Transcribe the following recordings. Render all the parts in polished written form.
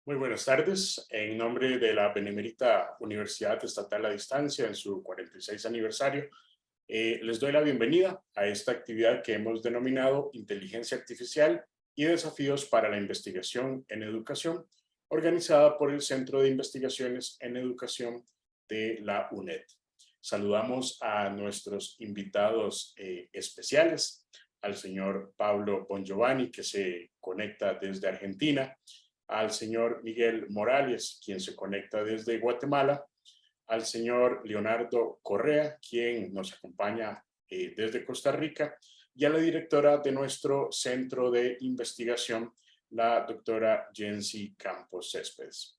Muy buenas tardes. En nombre de la Benemérita Universidad Estatal a Distancia, en su 46 aniversario, les doy la bienvenida a esta actividad que hemos denominado Inteligencia Artificial y Desafíos para la Investigación en Educación, organizada por el Centro de Investigaciones en Educación de la UNED. Saludamos a nuestros invitados especiales, al señor Pablo Bongiovanni, que se conecta desde Argentina, al señor Miguel Morales, quien se conecta desde Guatemala, al señor Leonardo Correa, quien nos acompaña desde Costa Rica, y a la directora de nuestro centro de investigación, la doctora Jensi Campos Céspedes.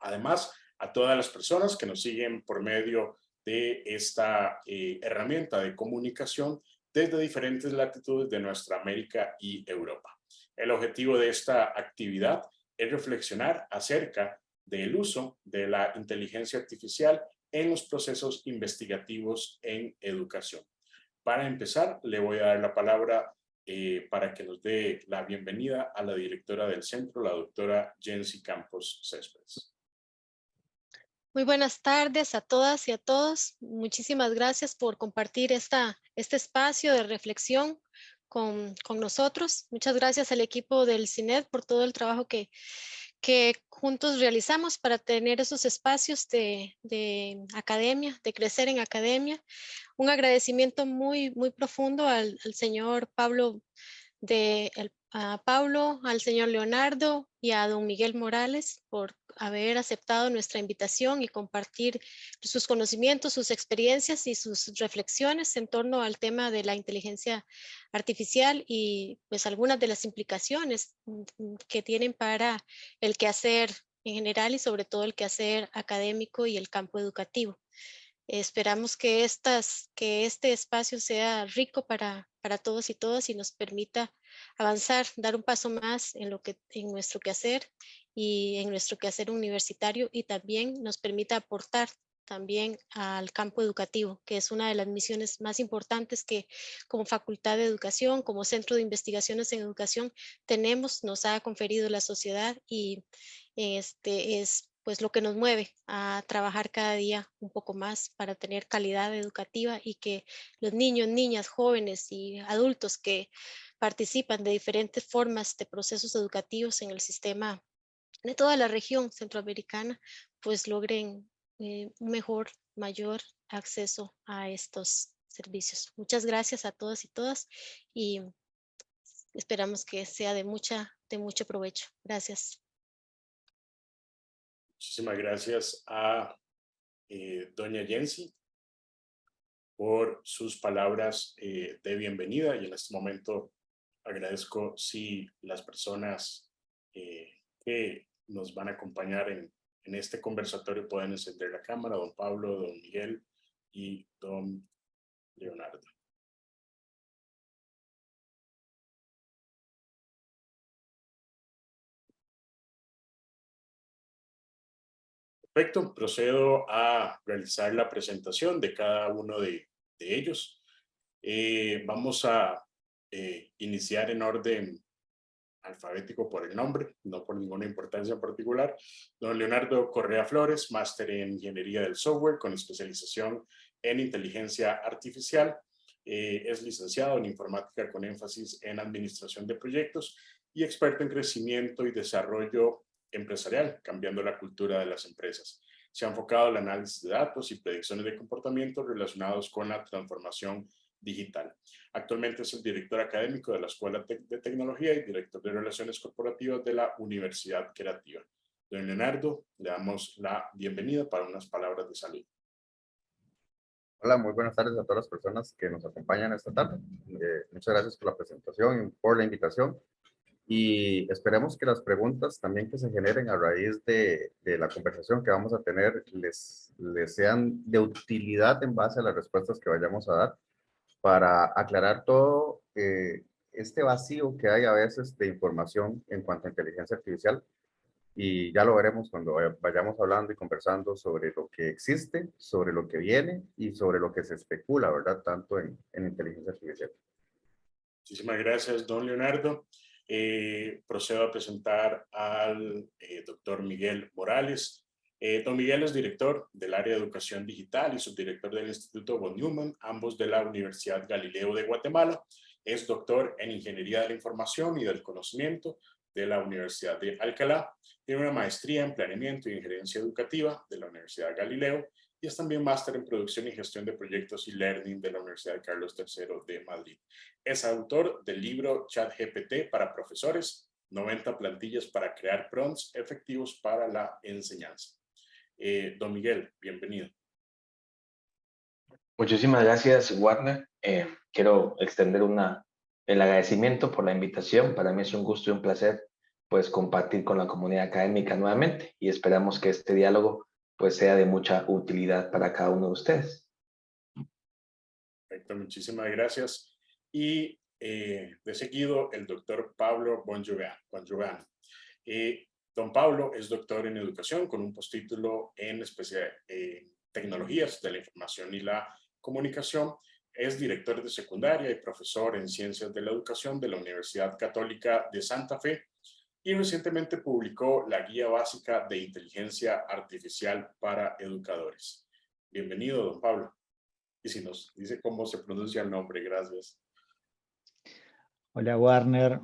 Además, a todas las personas que nos siguen por medio de esta herramienta de comunicación desde diferentes latitudes de nuestra América y Europa. El objetivo de esta actividad es reflexionar acerca del uso de la inteligencia artificial en los procesos investigativos en educación. Para empezar, le voy a dar la palabra para que nos dé la bienvenida a la directora del centro, la doctora Jensi Campos Céspedes. Muy buenas tardes a todas y a todos. Muchísimas gracias por compartir este espacio de reflexión con nosotros. Muchas gracias al equipo del CINED por todo el trabajo que juntos realizamos para tener esos espacios de academia, de crecer en academia. Un agradecimiento muy profundo al señor Pablo a Pablo, al señor Leonardo y a don Miguel Morales por haber aceptado nuestra invitación y compartir sus conocimientos, sus experiencias y sus reflexiones en torno al tema de la inteligencia artificial y pues algunas de las implicaciones que tienen para el quehacer en general y sobre todo el quehacer académico y el campo educativo. Esperamos que este espacio sea rico para todos y todas y nos permita avanzar, dar un paso más en nuestro quehacer y en nuestro quehacer universitario y también nos permita aportar también al campo educativo, que es una de las misiones más importantes que como Facultad de Educación, como Centro de Investigaciones en Educación nos ha conferido la sociedad y es pues lo que nos mueve a trabajar cada día un poco más para tener calidad educativa y que los niños, niñas, jóvenes y adultos que participan de diferentes formas de procesos educativos en el sistema de toda la región centroamericana, pues logren un mejor, mayor acceso a estos servicios. Muchas gracias a todas y todas y esperamos que sea de mucho provecho. Gracias. Muchísimas gracias a doña Jensi por sus palabras de bienvenida y en este momento agradezco si las personas que nos van a acompañar en este conversatorio pueden encender la cámara, don Pablo, don Miguel y don Leonardo. Perfecto, procedo a realizar la presentación de cada uno de ellos. Vamos a iniciar en orden alfabético por el nombre, no por ninguna importancia en particular. Don Leonardo Correa Flores, máster en Ingeniería del Software con especialización en Inteligencia Artificial. Es licenciado en Informática con énfasis en Administración de Proyectos y experto en crecimiento y desarrollo empresarial, cambiando la cultura de las empresas. Se ha enfocado al análisis de datos y predicciones de comportamiento relacionados con la transformación digital. Actualmente es el director académico de la Escuela de Tecnología y director de Relaciones Corporativas de la Universidad Creativa. Don Leonardo, le damos la bienvenida para unas palabras de salud. Hola, muy buenas tardes a todas las personas que nos acompañan esta tarde. Muchas gracias por la presentación y por la invitación. Y esperemos que las preguntas también que se generen a raíz de la conversación que vamos a tener les sean de utilidad en base a las respuestas que vayamos a dar para aclarar todo este vacío que hay a veces de información en cuanto a inteligencia artificial. Y ya lo veremos cuando vayamos hablando y conversando sobre lo que existe, sobre lo que viene y sobre lo que se especula, ¿verdad? Tanto en inteligencia artificial. Muchísimas gracias, don Leonardo. Procedo a presentar al doctor Miguel Morales. Don Miguel es director del área de educación digital y subdirector del Instituto von Neumann, ambos de la Universidad Galileo de Guatemala. Es doctor en Ingeniería de la Información y del Conocimiento de la Universidad de Alcalá. Tiene una maestría en Planeamiento y Injerencia Educativa de la Universidad Galileo y es también máster en Producción y Gestión de Proyectos y Learning de la Universidad Carlos III de Madrid. Es autor del libro ChatGPT para profesores, 90 plantillas para crear prompts efectivos para la enseñanza. Don Miguel, bienvenido. Muchísimas gracias, Warner. Quiero extender el agradecimiento por la invitación. Para mí es un gusto y un placer pues compartir con la comunidad académica nuevamente y esperamos que este diálogo pues sea de mucha utilidad para cada uno de ustedes. Perfecto, muchísimas gracias. Y de seguido, el doctor Pablo Bongiovanni. Don Pablo es doctor en educación con un postítulo en tecnologías de la información y la comunicación. Es director de secundaria y profesor en ciencias de la educación de la Universidad Católica de Santa Fe y recientemente publicó la Guía Básica de Inteligencia Artificial para Educadores. Bienvenido, don Pablo. Y si nos dice cómo se pronuncia el nombre, gracias. Hola, Warner.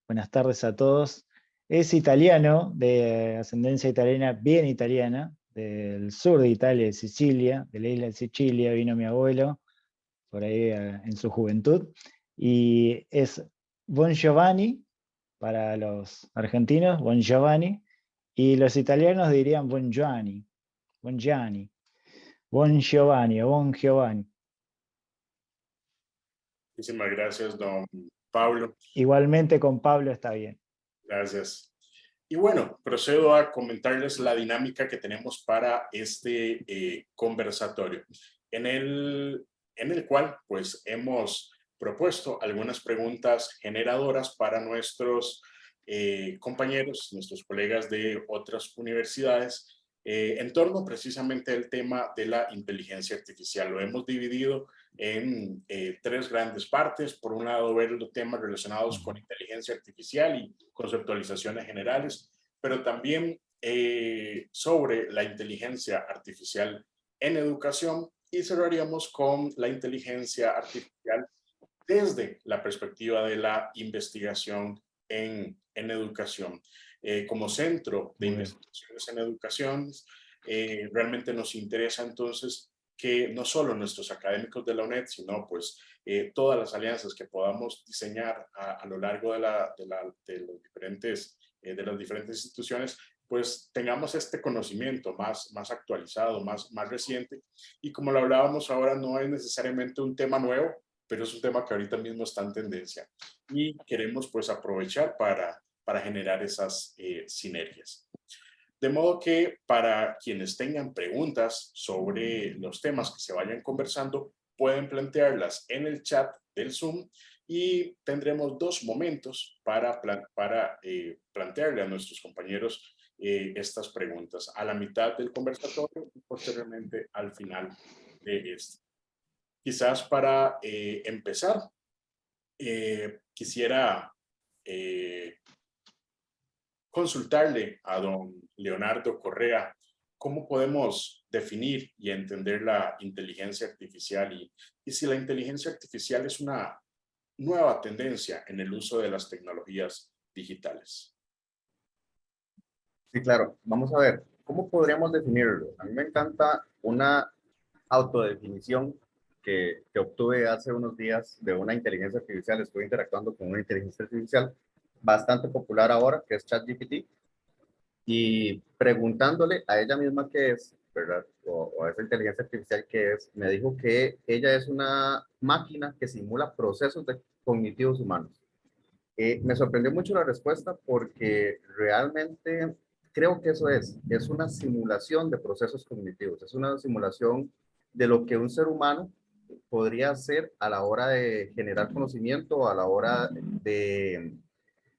Buenas tardes a todos. Es italiano, de ascendencia italiana, bien italiana, del sur de Italia, de Sicilia, de la isla de Sicilia, vino mi abuelo, por ahí en su juventud, y es Bongiovanni, para los argentinos, Bongiovanni, y los italianos dirían Bongiovanni, Bongiovanni, Bongiovanni o Bongiovanni. Muchísimas gracias, don Pablo. Igualmente con Pablo está bien. Gracias. Y bueno, procedo a comentarles la dinámica que tenemos para este conversatorio, en el cual pues hemos propuesto algunas preguntas generadoras para nuestros compañeros, nuestros colegas de otras universidades, en torno precisamente al tema de la inteligencia artificial. Lo hemos dividido en tres grandes partes. Por un lado, ver los temas relacionados con inteligencia artificial y conceptualizaciones generales, pero también sobre la inteligencia artificial en educación, y cerraríamos con la inteligencia artificial desde la perspectiva de la investigación en educación. Como centro de investigaciones en educación, realmente nos interesa entonces que no solo nuestros académicos de la UNED, sino pues todas las alianzas que podamos diseñar a lo largo de las diferentes instituciones, pues tengamos este conocimiento más actualizado, más reciente. Y como lo hablábamos ahora, no es necesariamente un tema nuevo, pero es un tema que ahorita mismo está en tendencia. Y queremos pues aprovechar para generar esas sinergias. De modo que para quienes tengan preguntas sobre los temas que se vayan conversando, pueden plantearlas en el chat del Zoom y tendremos 2 momentos para plantearle a nuestros compañeros estas preguntas, a la mitad del conversatorio y posteriormente al final de este. Quizás para empezar, quisiera consultarle a don Leonardo Correa cómo podemos definir y entender la inteligencia artificial y si la inteligencia artificial es una nueva tendencia en el uso de las tecnologías digitales. Sí, claro. Vamos a ver, ¿cómo podríamos definirlo? A mí me encanta una autodefinición que obtuve hace unos días de una inteligencia artificial. Estoy interactuando con una inteligencia artificial bastante popular ahora, que es ChatGPT, y preguntándole a ella misma qué es, ¿verdad? O a esa inteligencia artificial qué es, me dijo que ella es una máquina que simula procesos cognitivos humanos. Me sorprendió mucho la respuesta porque realmente creo que eso es una simulación de procesos cognitivos, es una simulación de lo que un ser humano podría hacer a la hora de generar conocimiento, a la hora de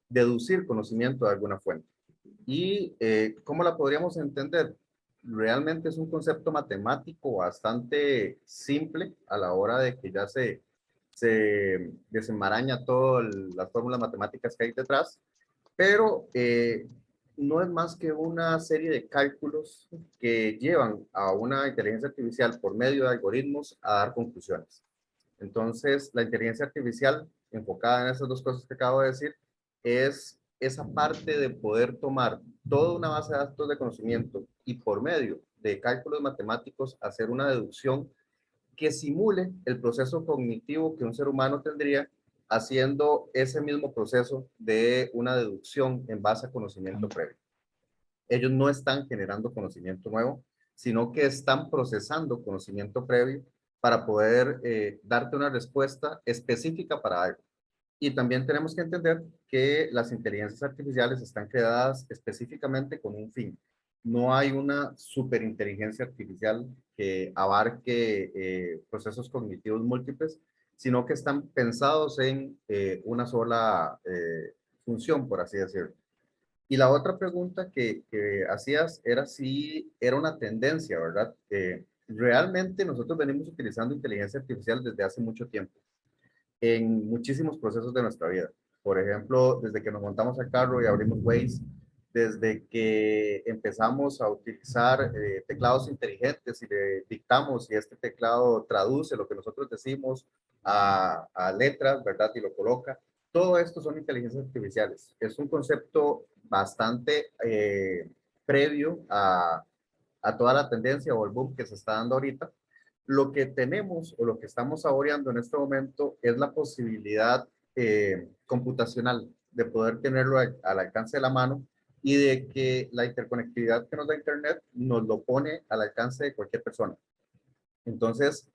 deducir conocimiento de alguna fuente. ¿Y cómo la podríamos entender? Realmente es un concepto matemático bastante simple a la hora de que ya se se desenmaraña todas las fórmulas matemáticas que hay detrás, pero no es más que una serie de cálculos que llevan a una inteligencia artificial por medio de algoritmos a dar conclusiones. Entonces, la inteligencia artificial, enfocada en esas dos cosas que acabo de decir, es esa parte de poder tomar toda una base de datos de conocimiento y por medio de cálculos matemáticos hacer una deducción que simule el proceso cognitivo que un ser humano tendría haciendo ese mismo proceso de una deducción en base a conocimiento previo. Ellos no están generando conocimiento nuevo, sino que están procesando conocimiento previo para poder darte una respuesta específica para algo. Y también tenemos que entender que las inteligencias artificiales están creadas específicamente con un fin. No hay una superinteligencia artificial que abarque procesos cognitivos múltiples, sino que están pensados en una sola función, por así decirlo. Y la otra pregunta que hacías era si era una tendencia, ¿verdad? Realmente nosotros venimos utilizando inteligencia artificial desde hace mucho tiempo en muchísimos procesos de nuestra vida. Por ejemplo, desde que nos montamos al carro y abrimos Waze, desde que empezamos a utilizar teclados inteligentes y le dictamos y este teclado traduce lo que nosotros decimos a letras, ¿verdad? Y lo coloca. Todo esto son inteligencias artificiales. Es un concepto bastante previo a toda la tendencia o el boom que se está dando ahorita. Lo que tenemos o lo que estamos saboreando en este momento es la posibilidad computacional de poder tenerlo al alcance de la mano y de que la interconectividad que nos da Internet nos lo pone al alcance de cualquier persona. Entonces,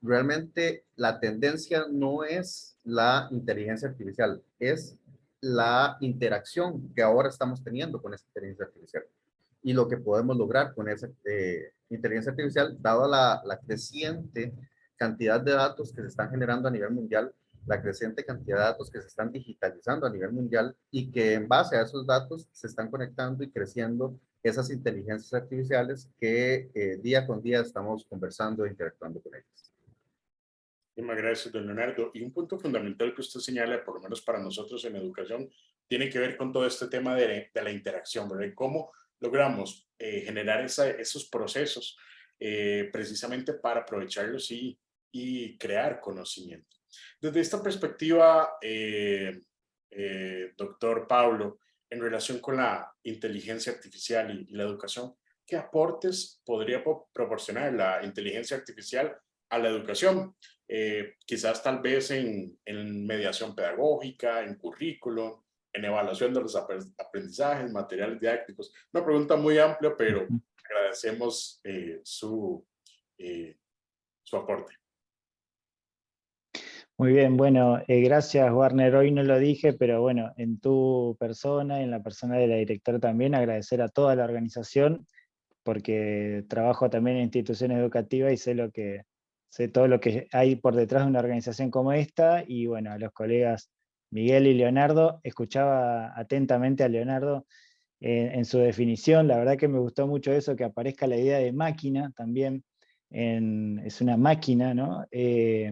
realmente la tendencia no es la inteligencia artificial, es la interacción que ahora estamos teniendo con esa inteligencia artificial y lo que podemos lograr con esa inteligencia artificial, dado la creciente cantidad de datos que se están generando a nivel mundial, la creciente cantidad de datos que se están digitalizando a nivel mundial y que en base a esos datos se están conectando y creciendo esas inteligencias artificiales que día con día estamos conversando e interactuando con ellas. Muchas gracias, don Leonardo. Y un punto fundamental que usted señala, por lo menos para nosotros en educación, tiene que ver con todo este tema de la interacción, ¿verdad? ¿Cómo logramos generar esos procesos precisamente para aprovecharlos y crear conocimiento? Desde esta perspectiva, doctor Pablo, en relación con la inteligencia artificial y la educación, ¿qué aportes podría proporcionar la inteligencia artificial a la educación? Quizás tal vez en mediación pedagógica, en currículum, en evaluación de los aprendizajes, materiales didácticos. Una pregunta muy amplia, pero agradecemos su aporte. Muy bien, bueno, gracias Warner. Hoy no lo dije, pero bueno, en tu persona, en la persona de la directora también, agradecer a toda la organización, porque trabajo también en instituciones educativas y sé todo lo que hay por detrás de una organización como esta, y bueno, a los colegas Miguel y Leonardo, escuchaba atentamente a Leonardo en su definición, la verdad que me gustó mucho eso, que aparezca la idea de máquina también. Es una máquina, ¿no? Es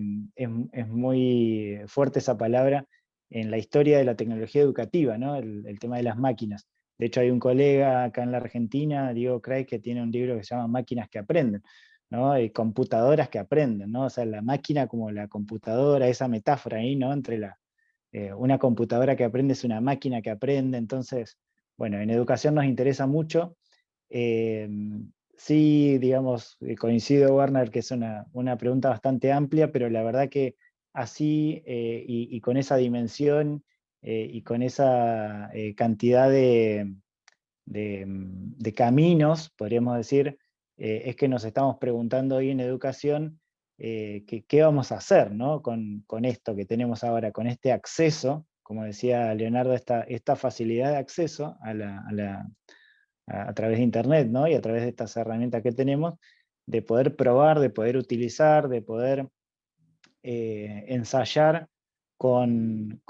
muy fuerte esa palabra en la historia de la tecnología educativa, ¿no? El tema de las máquinas. De hecho, hay un colega acá en la Argentina, Diego Craig, que tiene un libro que se llama Máquinas que aprenden, ¿no? Computadoras que aprenden, ¿no? O sea, la máquina como la computadora, esa metáfora ahí, ¿no? Entre una computadora que aprende es una máquina que aprende. Entonces, bueno, en educación nos interesa mucho. Sí, digamos, coincido, Warner, que es una pregunta bastante amplia, pero la verdad que así y con esa dimensión y con esa cantidad de caminos, podríamos decir, es que nos estamos preguntando hoy en educación qué vamos a hacer, ¿no? con esto que tenemos ahora, con este acceso, como decía Leonardo, esta facilidad de acceso a través de Internet, ¿no? Y a través de estas herramientas que tenemos, de poder probar, de poder utilizar, de poder ensayar con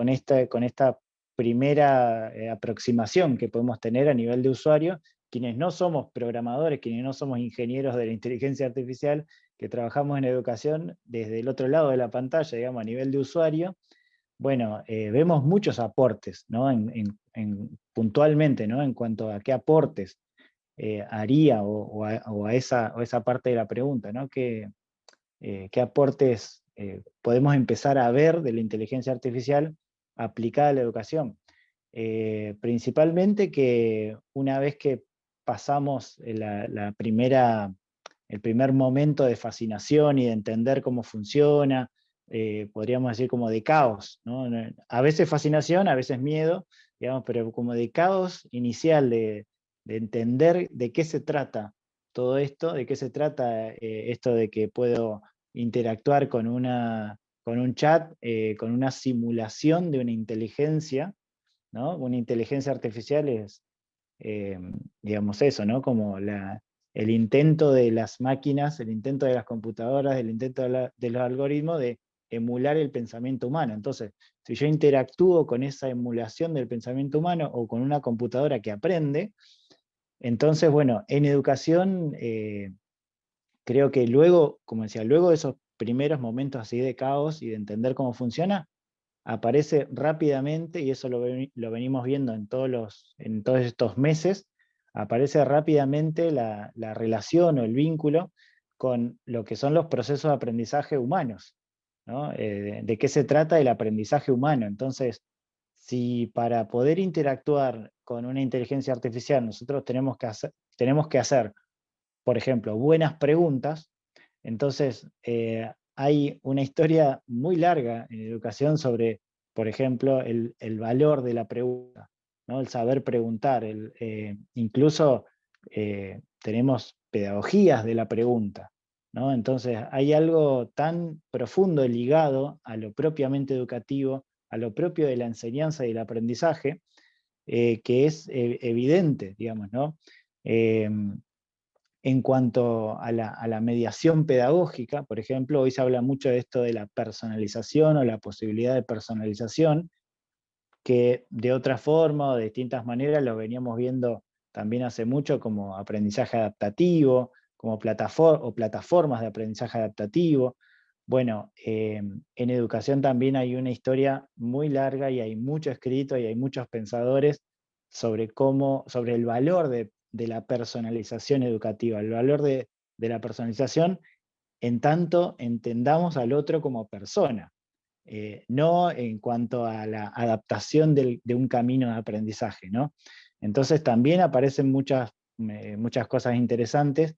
esta primera aproximación que podemos tener a nivel de usuario, quienes no somos programadores, quienes no somos ingenieros de la inteligencia artificial, que trabajamos en educación desde el otro lado de la pantalla, digamos, a nivel de usuario, bueno, vemos muchos aportes, ¿no? Puntualmente, ¿no? En cuanto a qué aportes haría o a esa parte de la pregunta, ¿no? ¿Qué aportes podemos empezar a ver de la inteligencia artificial aplicada a la educación? Principalmente que una vez que pasamos el primer momento de fascinación y de entender cómo funciona, podríamos decir como de caos, ¿no? A veces fascinación, a veces miedo, digamos, pero como de caos inicial, de entender de qué se trata todo esto, de qué se trata esto de que puedo interactuar con un chat, con una simulación de una inteligencia, ¿no? Una inteligencia artificial es, digamos eso, ¿no? Como el intento de las máquinas, el intento de las computadoras, el intento de los algoritmos de emular el pensamiento humano. Entonces, si yo interactúo con esa emulación del pensamiento humano o con una computadora que aprende, entonces, bueno, en educación creo que luego, como decía, luego de esos primeros momentos así de caos y de entender cómo funciona, aparece rápidamente, y eso lo venimos viendo en todos estos meses, aparece rápidamente la relación o el vínculo con lo que son los procesos de aprendizaje humanos, ¿no? De qué se trata el aprendizaje humano. Entonces, si para poder interactuar con una inteligencia artificial nosotros tenemos que hacer, por ejemplo, buenas preguntas, entonces hay una historia muy larga en educación sobre, por ejemplo, el valor de la pregunta, ¿no? El saber preguntar. Incluso tenemos pedagogías de la pregunta, ¿no? Entonces hay algo tan profundo ligado a lo propiamente educativo, a lo propio de la enseñanza y el aprendizaje, que es evidente, digamos, ¿no? En cuanto a la mediación pedagógica, por ejemplo, hoy se habla mucho de esto de la personalización o la posibilidad de personalización, que de otra forma o de distintas maneras lo veníamos viendo también hace mucho como aprendizaje adaptativo, como plataformas de aprendizaje adaptativo. Bueno, en educación también hay una historia muy larga y hay mucho escrito y hay muchos pensadores sobre el valor de la personalización educativa, el valor de la personalización en tanto entendamos al otro como persona, no en cuanto a la adaptación de un camino de aprendizaje, ¿no? Entonces también aparecen muchas cosas interesantes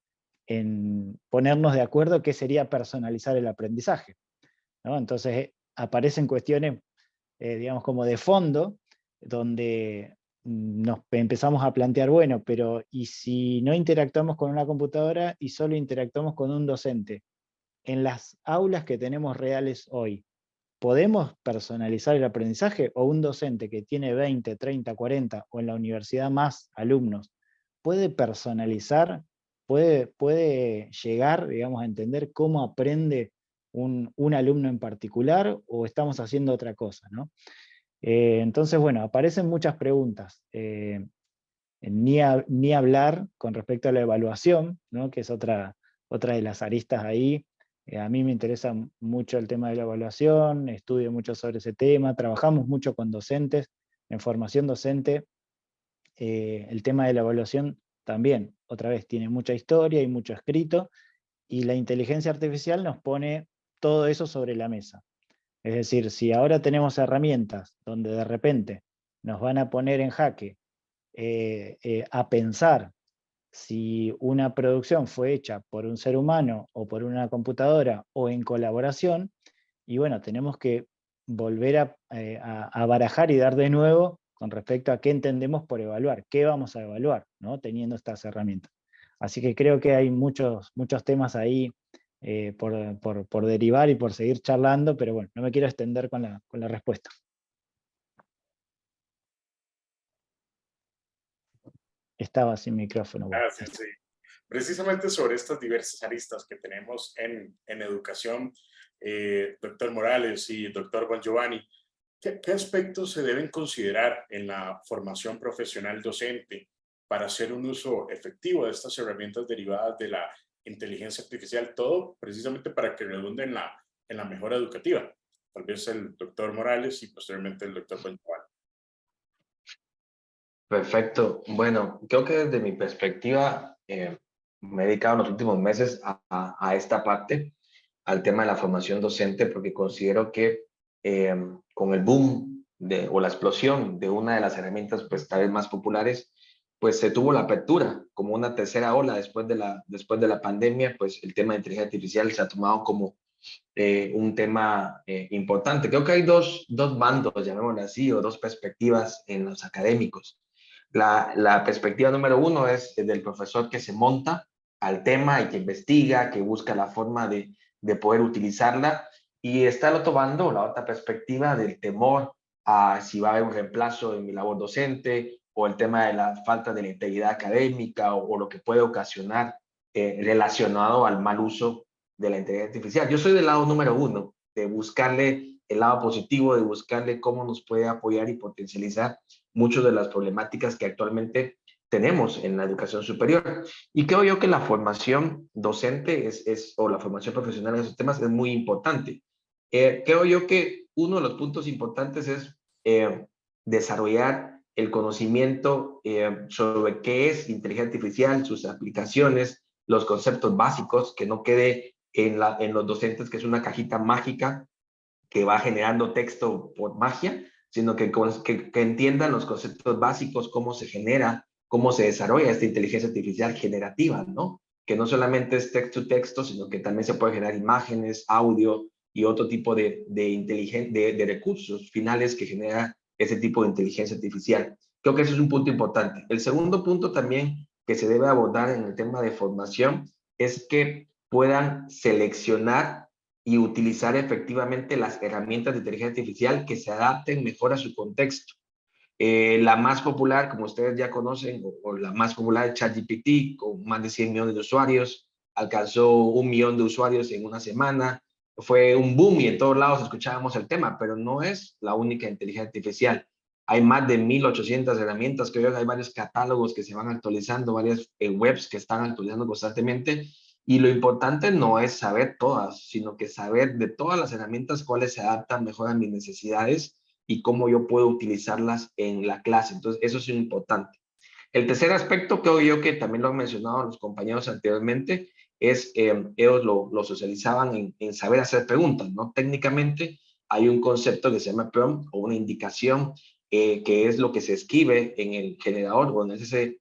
en ponernos de acuerdo qué sería personalizar el aprendizaje, ¿no? Entonces aparecen cuestiones, digamos, como de fondo, donde nos empezamos a plantear, bueno, pero ¿y si no interactuamos con una computadora y solo interactuamos con un docente? En las aulas que tenemos reales hoy, ¿podemos personalizar el aprendizaje? ¿O un docente que tiene 20, 30, 40 o en la universidad más alumnos, puede personalizar, puede llegar, digamos, a entender cómo aprende un alumno en particular, o estamos haciendo otra cosa, ¿no? Entonces, bueno, aparecen muchas preguntas. Ni hablar con respecto a la evaluación, ¿no? Que es otra de las aristas ahí. A mí me interesa mucho el tema de la evaluación, estudio mucho sobre ese tema, trabajamos mucho con docentes, en formación docente. El tema de la evaluación también, otra vez, tiene mucha historia y mucho escrito, y la inteligencia artificial nos pone todo eso sobre la mesa. Es decir, si ahora tenemos herramientas donde de repente nos van a poner en jaque a pensar si una producción fue hecha por un ser humano o por una computadora o en colaboración, y bueno, tenemos que volver a barajar y dar de nuevo con respecto a qué entendemos por evaluar, qué vamos a evaluar, ¿no? Teniendo estas herramientas. Así que creo que hay muchos temas ahí por derivar y por seguir charlando, pero bueno, no me quiero extender con la respuesta. Estaba sin micrófono. Bueno. Gracias, sí. Precisamente sobre estas diversas aristas que tenemos en educación, doctor Morales y doctor Juan Giovanni, ¿qué aspectos se deben considerar en la formación profesional docente para hacer un uso efectivo de estas herramientas derivadas de la inteligencia artificial, todo precisamente para que redunde en la mejora educativa. Tal vez el doctor Morales y posteriormente el doctor Benjuan. Perfecto. Bueno, creo que desde mi perspectiva me he dedicado en los últimos meses a esta parte, al tema de la formación docente, porque considero que con el boom o la explosión de una de las herramientas pues tal vez más populares, pues se tuvo la apertura como una tercera ola después de la pandemia, pues el tema de inteligencia artificial se ha tomado como un tema importante. Creo que hay dos bandos, llamémoslo así, o dos perspectivas en los académicos. La perspectiva número uno es del profesor que se monta al tema y que investiga, que busca la forma de poder utilizarla. Y está el otro bando, la otra perspectiva del temor a si va a haber un reemplazo en mi labor docente, o el tema de la falta de la integridad académica, o lo que puede ocasionar relacionado al mal uso de la inteligencia artificial. Yo soy del lado número uno, de buscarle el lado positivo, de buscarle cómo nos puede apoyar y potencializar muchas de las problemáticas que actualmente tenemos en la educación superior. Y creo yo que la formación docente o la formación profesional en esos temas es muy importante. Creo yo que uno de los puntos importantes es desarrollar el conocimiento sobre qué es inteligencia artificial, sus aplicaciones, los conceptos básicos, que no quede en los docentes que es una cajita mágica que va generando texto por magia, sino que entiendan los conceptos básicos, cómo se genera, cómo se desarrolla esta inteligencia artificial generativa, ¿no? Que no solamente es texto to texto, sino que también se puede generar imágenes, audio y otro tipo de recursos finales que genera ese tipo de inteligencia artificial. Creo que eso es un punto importante. El segundo punto también que se debe abordar en el tema de formación es que puedan seleccionar y utilizar efectivamente las herramientas de inteligencia artificial que se adapten mejor a su contexto. La más popular, como ustedes ya conocen, o la más popular es ChatGPT, con más de 100 millones de usuarios, alcanzó 1 millón de usuarios en una semana, fue un boom y en todos lados escuchábamos el tema, pero no es la única inteligencia artificial. Hay más de 1.800 herramientas, creo que hay varios catálogos que se van actualizando, varias webs que están actualizando constantemente, y lo importante no es saber todas, sino que saber de todas las herramientas cuáles se adaptan mejor a mis necesidades y cómo yo puedo utilizarlas en la clase. Entonces, eso es importante. El tercer aspecto, creo yo que también lo han mencionado los compañeros anteriormente, es ellos lo socializaban en saber hacer preguntas, ¿no? Técnicamente hay un concepto que se llama prompt o una indicación que es lo que se escribe en el generador o en ese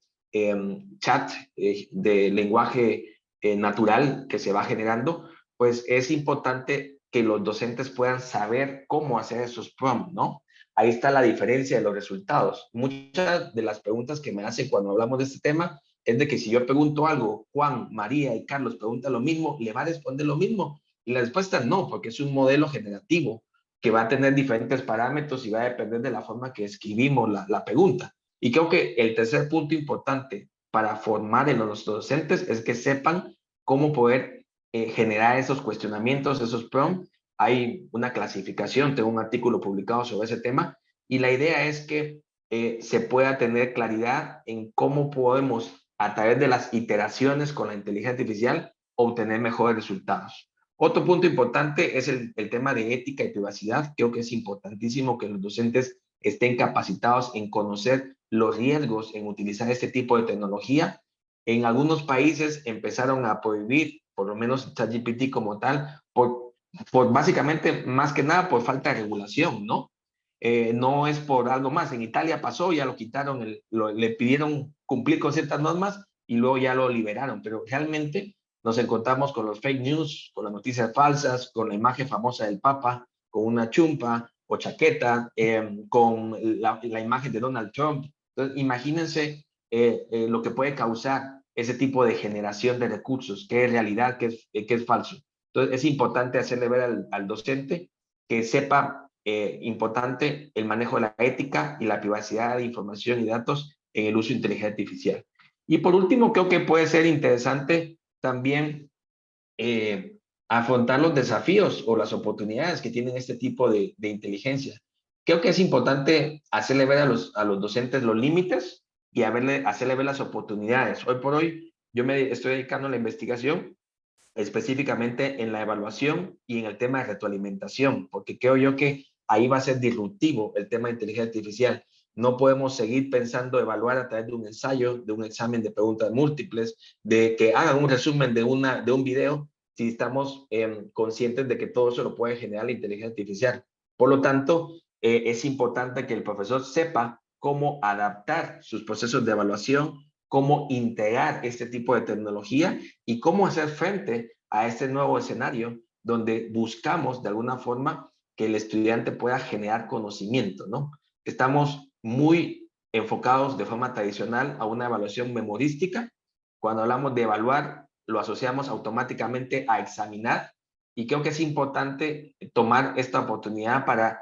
chat de lenguaje natural que se va generando, pues es importante que los docentes puedan saber cómo hacer esos prompts, ¿no? Ahí está la diferencia de los resultados. Muchas de las preguntas que me hacen cuando hablamos de este tema es de que si yo pregunto algo, Juan, María y Carlos preguntan lo mismo, ¿le va a responder lo mismo? Y la respuesta es no, porque es un modelo generativo que va a tener diferentes parámetros y va a depender de la forma que escribimos la pregunta. Y creo que el tercer punto importante para formar en los docentes es que sepan cómo poder generar esos cuestionamientos, esos prompts. Hay una clasificación, tengo un artículo publicado sobre ese tema, y la idea es que se pueda tener claridad en cómo podemos, a través de las iteraciones con la inteligencia artificial, obtener mejores resultados. Otro punto importante es el tema de ética y privacidad. Creo que es importantísimo que los docentes estén capacitados en conocer los riesgos en utilizar este tipo de tecnología. En algunos países empezaron a prohibir, por lo menos ChatGPT como tal, por básicamente, más que nada, por falta de regulación, ¿no? No es por algo más. En Italia pasó, ya lo quitaron, le pidieron cumplir con ciertas normas y luego ya lo liberaron, pero realmente nos encontramos con los fake news, con las noticias falsas, con la imagen famosa del Papa, con una chumpa o chaqueta, con la imagen de Donald Trump. Entonces, imagínense lo que puede causar ese tipo de generación de recursos, qué es realidad, qué es falso. Entonces, es importante hacerle ver al docente que sepa, importante, el manejo de la ética y la privacidad de información y datos en el uso de inteligencia artificial. Y por último, creo que puede ser interesante también afrontar los desafíos o las oportunidades que tienen este tipo de inteligencia. Creo que es importante hacerle ver a los docentes los límites y hacerle ver las oportunidades. Hoy por hoy yo me estoy dedicando a la investigación específicamente en la evaluación y en el tema de retroalimentación, porque creo yo que ahí va a ser disruptivo el tema de inteligencia artificial. No podemos seguir pensando evaluar a través de un ensayo, de un examen de preguntas múltiples, de que hagan un resumen de un video, si estamos conscientes de que todo eso lo puede generar la inteligencia artificial. Por lo tanto, es importante que el profesor sepa cómo adaptar sus procesos de evaluación, cómo integrar este tipo de tecnología y cómo hacer frente a este nuevo escenario donde buscamos de alguna forma que el estudiante pueda generar conocimiento, ¿no? Estamos muy enfocados de forma tradicional a una evaluación memorística. Cuando hablamos de evaluar, lo asociamos automáticamente a examinar, y creo que es importante tomar esta oportunidad para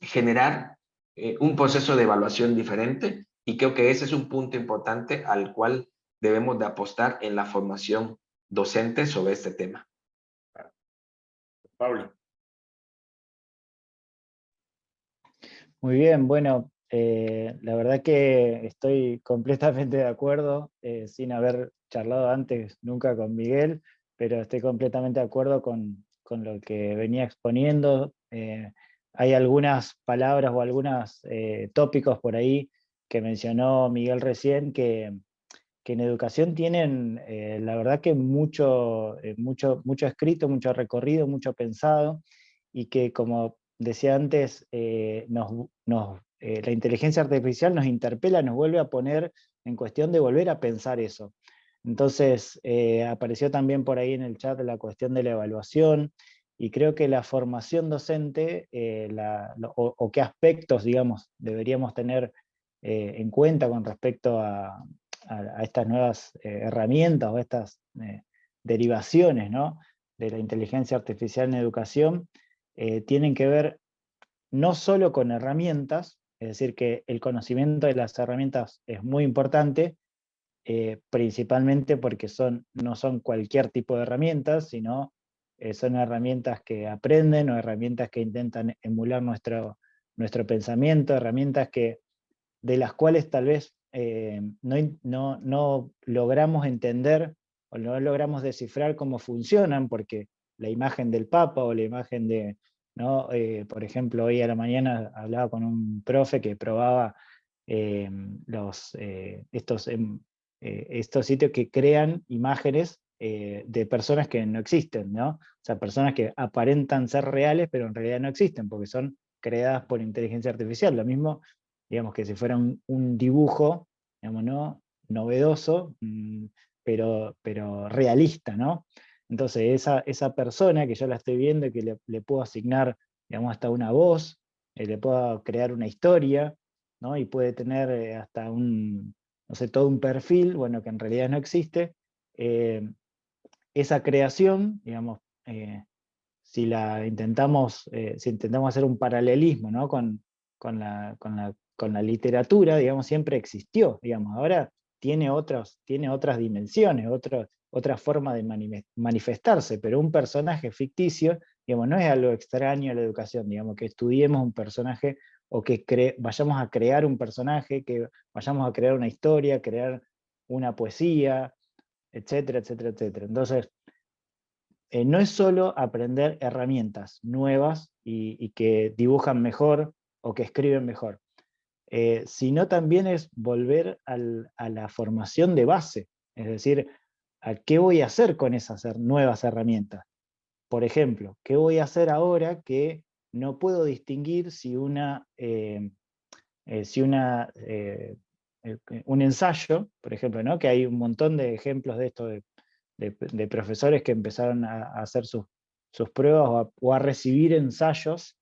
generar un proceso de evaluación diferente, y creo que ese es un punto importante al cual debemos de apostar en la formación docente sobre este tema. Pablo. Muy bien, bueno, la verdad que estoy completamente de acuerdo, sin haber charlado antes nunca con Miguel, pero estoy completamente de acuerdo con lo que venía exponiendo. Hay algunas palabras o algunos tópicos por ahí que mencionó Miguel recién que en educación tienen, la verdad que mucho escrito, mucho recorrido, mucho pensado, y que, como decía antes, la inteligencia artificial nos interpela, nos vuelve a poner en cuestión de volver a pensar eso. Entonces, apareció también por ahí en el chat la cuestión de la evaluación, y creo que la formación docente, o qué aspectos, digamos, deberíamos tener en cuenta con respecto a estas nuevas herramientas o estas derivaciones, ¿no?, de la inteligencia artificial en educación, tienen que ver no solo con herramientas, es decir, que el conocimiento de las herramientas es muy importante, principalmente porque no son cualquier tipo de herramientas, sino son herramientas que aprenden o herramientas que intentan emular nuestro pensamiento, herramientas de las cuales tal vez no logramos entender o no logramos descifrar cómo funcionan, porque la imagen del Papa o la imagen de, ¿no? Por ejemplo, hoy a la mañana hablaba con un profe que probaba estos sitios que crean imágenes de personas que no existen, ¿no? O sea, personas que aparentan ser reales, pero en realidad no existen, porque son creadas por inteligencia artificial. Lo mismo, digamos, que si fuera un dibujo, digamos, ¿no?, novedoso, pero realista, ¿no? Entonces, esa persona que yo la estoy viendo y que le puedo asignar, digamos, hasta una voz, le puedo crear una historia, ¿no? Y puede tener hasta no sé, todo un perfil, bueno, que en realidad no existe. Esa creación, digamos, si intentamos hacer un paralelismo, ¿no?, con la literatura, digamos, siempre existió, digamos. Ahora tiene otras dimensiones, otra forma de manifestarse, pero un personaje ficticio, digamos, no es algo extraño a la educación, digamos, que estudiemos un personaje o que vayamos a crear un personaje, que vayamos a crear una historia, crear una poesía, etcétera, etcétera, etcétera. Entonces, no es solo aprender herramientas nuevas y que dibujan mejor o que escriben mejor, sino también es volver a la formación de base, es decir, ¿a qué voy a hacer con esas nuevas herramientas? Por ejemplo, ¿qué voy a hacer ahora que no puedo distinguir si un ensayo, por ejemplo, ¿no?, que hay un montón de ejemplos de esto, de profesores que empezaron a hacer sus pruebas o a recibir ensayos,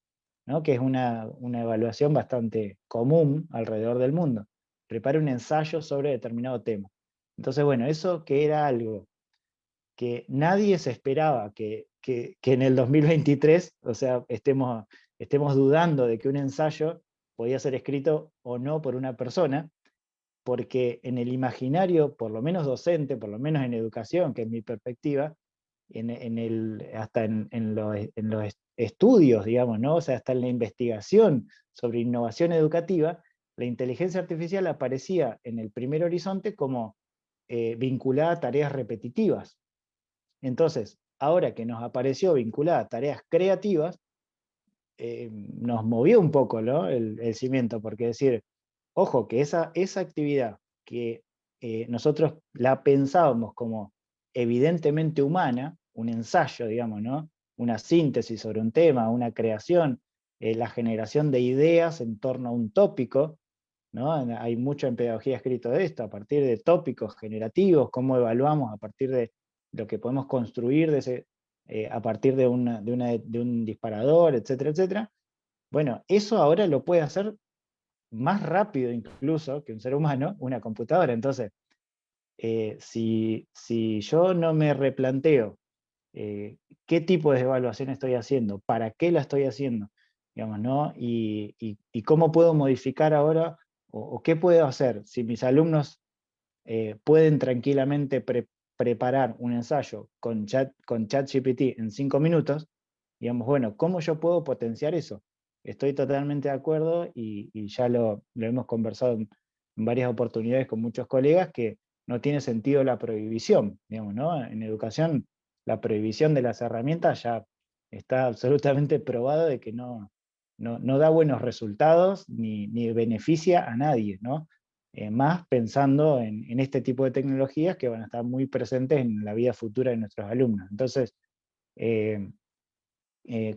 ¿no?, que es una evaluación bastante común alrededor del mundo. Prepara un ensayo sobre determinado tema. Entonces, bueno, eso que era algo que nadie se esperaba que en el 2023, o sea, estemos dudando de que un ensayo podía ser escrito o no por una persona, porque en el imaginario, por lo menos docente, por lo menos en educación, que es mi perspectiva, hasta en los estudios, digamos, ¿no? O sea, hasta en la investigación sobre innovación educativa, la inteligencia artificial aparecía en el primer horizonte como vinculada a tareas repetitivas. Entonces, ahora que nos apareció vinculada a tareas creativas, nos movió un poco, ¿no? el cimiento, porque decir, ojo, que esa actividad que nosotros la pensábamos como evidentemente humana, un ensayo, digamos, ¿no? Una síntesis sobre un tema, una creación, la generación de ideas en torno a un tópico, ¿no? Hay mucho en pedagogía escrito de esto, a partir de tópicos generativos, cómo evaluamos a partir de lo que podemos construir de ese, a partir de un disparador, etcétera, etcétera. Bueno, eso ahora lo puede hacer más rápido incluso que un ser humano, una computadora. Entonces, si yo no me replanteo qué tipo de evaluación estoy haciendo, para qué la estoy haciendo, digamos, ¿no? Y cómo puedo modificar ahora, o qué puedo hacer si mis alumnos pueden tranquilamente preparar un ensayo con ChatGPT en 5 minutos, digamos, bueno, ¿cómo yo puedo potenciar eso? Estoy totalmente de acuerdo y ya lo hemos conversado en varias oportunidades con muchos colegas, que no tiene sentido la prohibición, digamos, ¿no? En educación, la prohibición de las herramientas ya está absolutamente probado de que no da buenos resultados ni beneficia a nadie, ¿no? Más pensando en este tipo de tecnologías que van a estar muy presentes en la vida futura de nuestros alumnos. Entonces,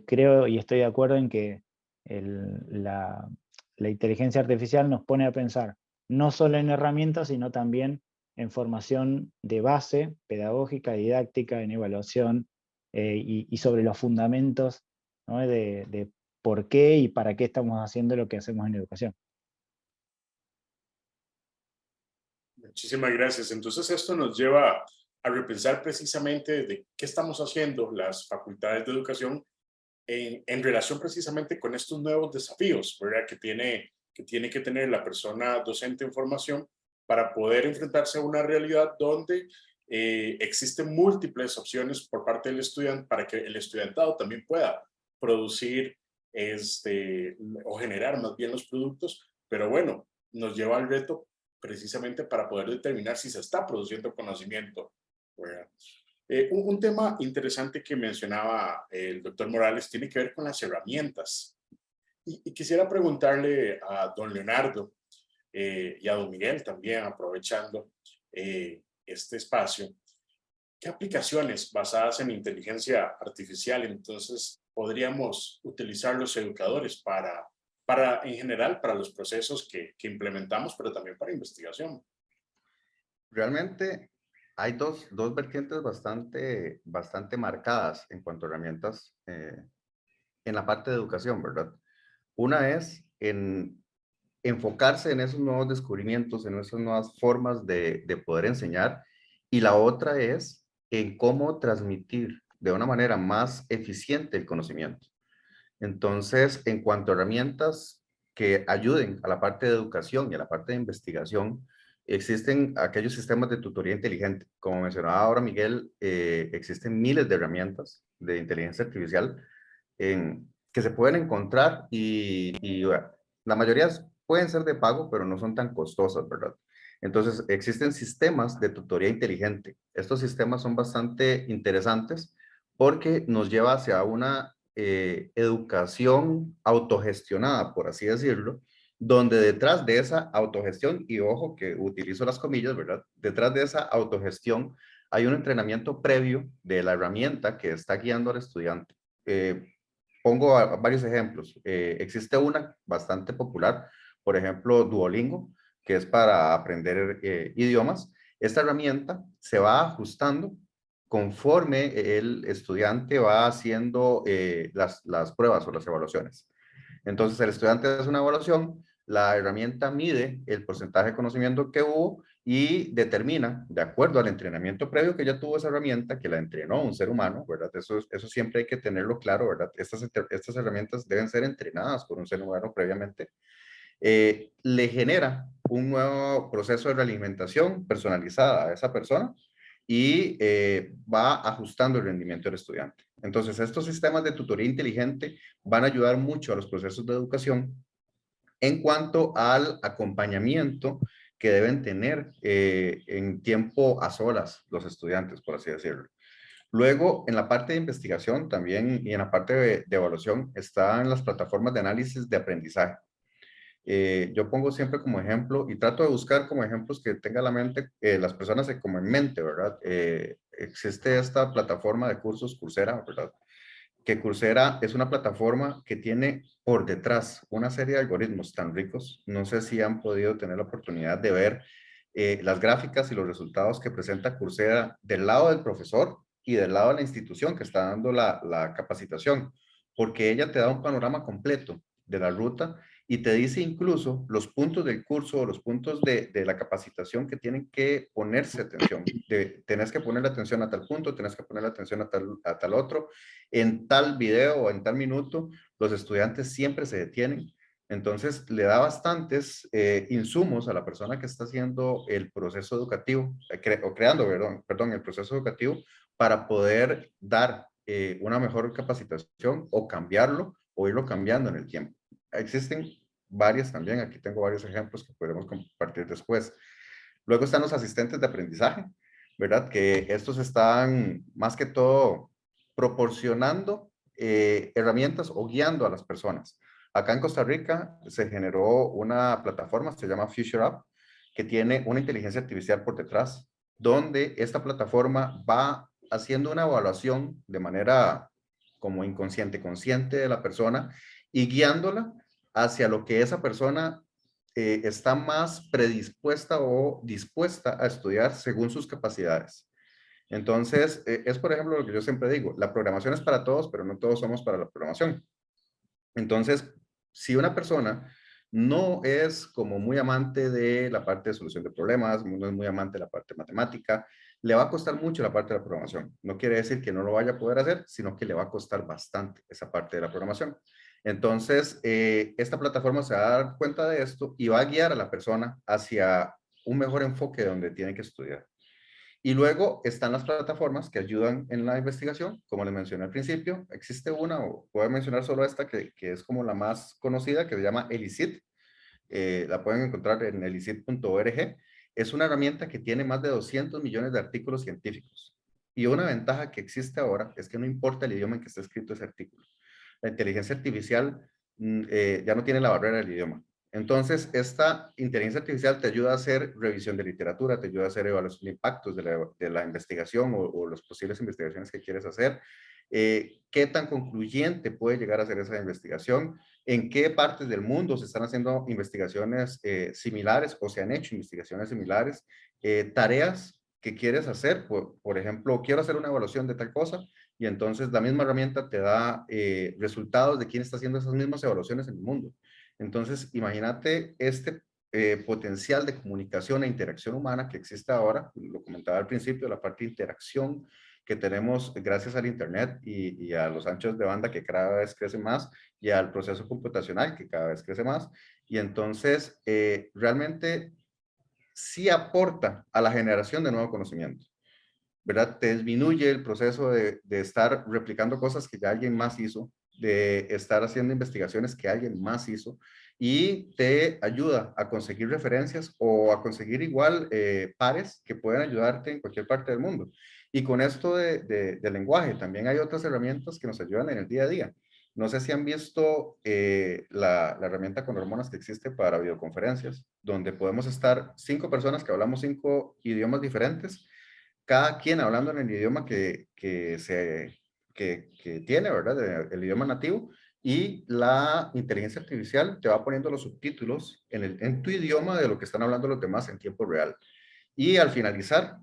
creo y estoy de acuerdo en que la inteligencia artificial nos pone a pensar no solo en herramientas, sino también en formación de base, pedagógica, didáctica, en evaluación, y sobre los fundamentos, ¿no? de por qué y para qué estamos haciendo lo que hacemos en educación. Muchísimas gracias. Entonces esto nos lleva a repensar precisamente de qué estamos haciendo las facultades de educación en relación precisamente con estos nuevos desafíos, ¿verdad? Que tiene que tener la persona docente en formación para poder enfrentarse a una realidad donde existen múltiples opciones por parte del estudiante para que el estudiantado también pueda producir o generar más bien los productos, pero bueno, nos lleva al reto precisamente para poder determinar si se está produciendo conocimiento, ¿verdad? Un tema interesante que mencionaba el doctor Morales tiene que ver con las herramientas. Y quisiera preguntarle a don Leonardo y a don Miguel también, aprovechando este espacio, ¿qué aplicaciones basadas en inteligencia artificial entonces podríamos utilizar los educadores en general, para los procesos que implementamos, pero también para investigación? Realmente hay dos vertientes bastante marcadas en cuanto a herramientas en la parte de educación, ¿verdad? Una es en enfocarse en esos nuevos descubrimientos, en esas nuevas formas de poder enseñar, y la otra es en cómo transmitir de una manera más eficiente el conocimiento. Entonces, en cuanto a herramientas que ayuden a la parte de educación y a la parte de investigación, existen aquellos sistemas de tutoría inteligente. Como mencionaba ahora Miguel, existen miles de herramientas de inteligencia artificial que se pueden encontrar y bueno, la mayoría pueden ser de pago, pero no son tan costosas, ¿verdad? Entonces, existen sistemas de tutoría inteligente. Estos sistemas son bastante interesantes porque nos lleva hacia una educación autogestionada, por así decirlo, donde detrás de esa autogestión, y ojo que utilizo las comillas, ¿verdad? Detrás de esa autogestión hay un entrenamiento previo de la herramienta que está guiando al estudiante. Pongo varios ejemplos. Existe una bastante popular, por ejemplo, Duolingo, que es para aprender idiomas. Esta herramienta se va ajustando conforme el estudiante va haciendo las pruebas o las evaluaciones. Entonces, el estudiante hace una evaluación, la herramienta mide el porcentaje de conocimiento que hubo y determina, de acuerdo al entrenamiento previo que ya tuvo esa herramienta, que la entrenó un ser humano, ¿verdad? Eso siempre hay que tenerlo claro, ¿verdad? Estas herramientas deben ser entrenadas por un ser humano previamente. Le genera un nuevo proceso de realimentación personalizada a esa persona y va ajustando el rendimiento del estudiante. Entonces, estos sistemas de tutoría inteligente van a ayudar mucho a los procesos de educación en cuanto al acompañamiento que deben tener en tiempo a solas los estudiantes, por así decirlo. Luego, en la parte de investigación también y en la parte de evaluación están las plataformas de análisis de aprendizaje. Yo pongo siempre como ejemplo y trato de buscar como ejemplos que tenga la mente, las personas como en mente, ¿verdad? Existe esta plataforma de cursos Coursera, ¿verdad? Que Coursera es una plataforma que tiene por detrás una serie de algoritmos tan ricos. No sé si han podido tener la oportunidad de ver las gráficas y los resultados que presenta Coursera del lado del profesor y del lado de la institución que está dando la capacitación, porque ella te da un panorama completo de la ruta y te dice incluso los puntos del curso o los puntos de la capacitación que tienen que ponerse atención. Tenés que poner atención a tal punto, tenés que poner atención a tal otro. En tal video o en tal minuto, los estudiantes siempre se detienen. Entonces, le da bastantes insumos a la persona que está haciendo el proceso educativo, o creando, perdón, el proceso educativo para poder dar una mejor capacitación o cambiarlo o irlo cambiando en el tiempo. Existen varias también, aquí tengo varios ejemplos que podremos compartir después. Luego están los asistentes de aprendizaje, ¿verdad? Que estos están más que todo proporcionando herramientas o guiando a las personas. Acá en Costa Rica se generó una plataforma, se llama Future App, que tiene una inteligencia artificial por detrás, donde esta plataforma va haciendo una evaluación de manera como inconsciente, consciente de la persona y guiándola hacia lo que esa persona está más predispuesta o dispuesta a estudiar según sus capacidades. Entonces, es por ejemplo lo que yo siempre digo, la programación es para todos, pero no todos somos para la programación. Entonces, si una persona no es como muy amante de la parte de solución de problemas, no es muy amante de la parte matemática, le va a costar mucho la parte de la programación. No quiere decir que no lo vaya a poder hacer, sino que le va a costar bastante esa parte de la programación. Entonces, esta plataforma se va a dar cuenta de esto y va a guiar a la persona hacia un mejor enfoque de donde tiene que estudiar. Y luego están las plataformas que ayudan en la investigación, como les mencioné al principio. Existe una, o puedo mencionar solo esta, que es como la más conocida, que se llama ELICIT. La pueden encontrar en elicit.org. Es una herramienta que tiene más de 200 millones de artículos científicos. Y una ventaja que existe ahora es que no importa el idioma en que esté escrito ese artículo. La inteligencia artificial ya no tiene la barrera del idioma. Entonces, esta inteligencia artificial te ayuda a hacer revisión de literatura, te ayuda a hacer evaluación de impactos de la investigación o las posibles investigaciones que quieres hacer. ¿Qué tan concluyente puede llegar a ser esa investigación? ¿En qué partes del mundo se están haciendo investigaciones similares o se han hecho investigaciones similares? Tareas que quieres hacer, por ejemplo, quiero hacer una evaluación de tal cosa, y entonces la misma herramienta te da resultados de quién está haciendo esas mismas evaluaciones en el mundo. Entonces, imagínate este potencial de comunicación e interacción humana que existe ahora, lo comentaba al principio, la parte de interacción que tenemos gracias al Internet y a los anchos de banda que cada vez crece más y al proceso computacional que cada vez crece más. Y entonces, realmente sí aporta a la generación de nuevo conocimiento, ¿verdad? Te disminuye el proceso de estar replicando cosas que ya alguien más hizo, de estar haciendo investigaciones que alguien más hizo, y te ayuda a conseguir referencias o a conseguir igual pares que pueden ayudarte en cualquier parte del mundo. Y con esto de lenguaje, también hay otras herramientas que nos ayudan en el día a día. No sé si han visto la herramienta con hormonas que existe para videoconferencias, donde podemos estar 5 personas que hablamos 5 idiomas diferentes, cada quien hablando en el idioma que tiene, ¿verdad? El idioma nativo, y la inteligencia artificial te va poniendo los subtítulos en tu idioma de lo que están hablando los demás en tiempo real. Y al finalizar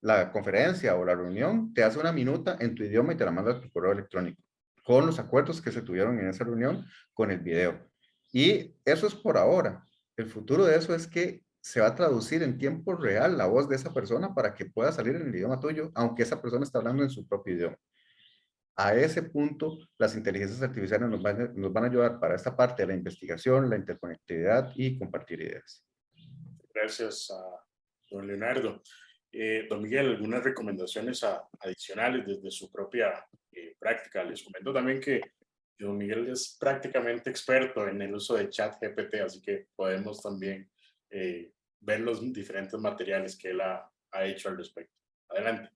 la conferencia o la reunión, te hace una minuta en tu idioma y te la manda a tu correo electrónico, con los acuerdos que se tuvieron en esa reunión, con el video. Y eso es por ahora. El futuro de eso es que se va a traducir en tiempo real la voz de esa persona para que pueda salir en el idioma tuyo, aunque esa persona está hablando en su propio idioma. A ese punto, las inteligencias artificiales nos van a ayudar para esta parte de la investigación, la interconectividad y compartir ideas. Gracias a don Leonardo. Don Miguel, algunas recomendaciones adicionales desde su propia práctica. Les comento también que Y don Miguel es prácticamente experto en el uso de ChatGPT, así que podemos también ver los diferentes materiales que él ha hecho al respecto. Adelante.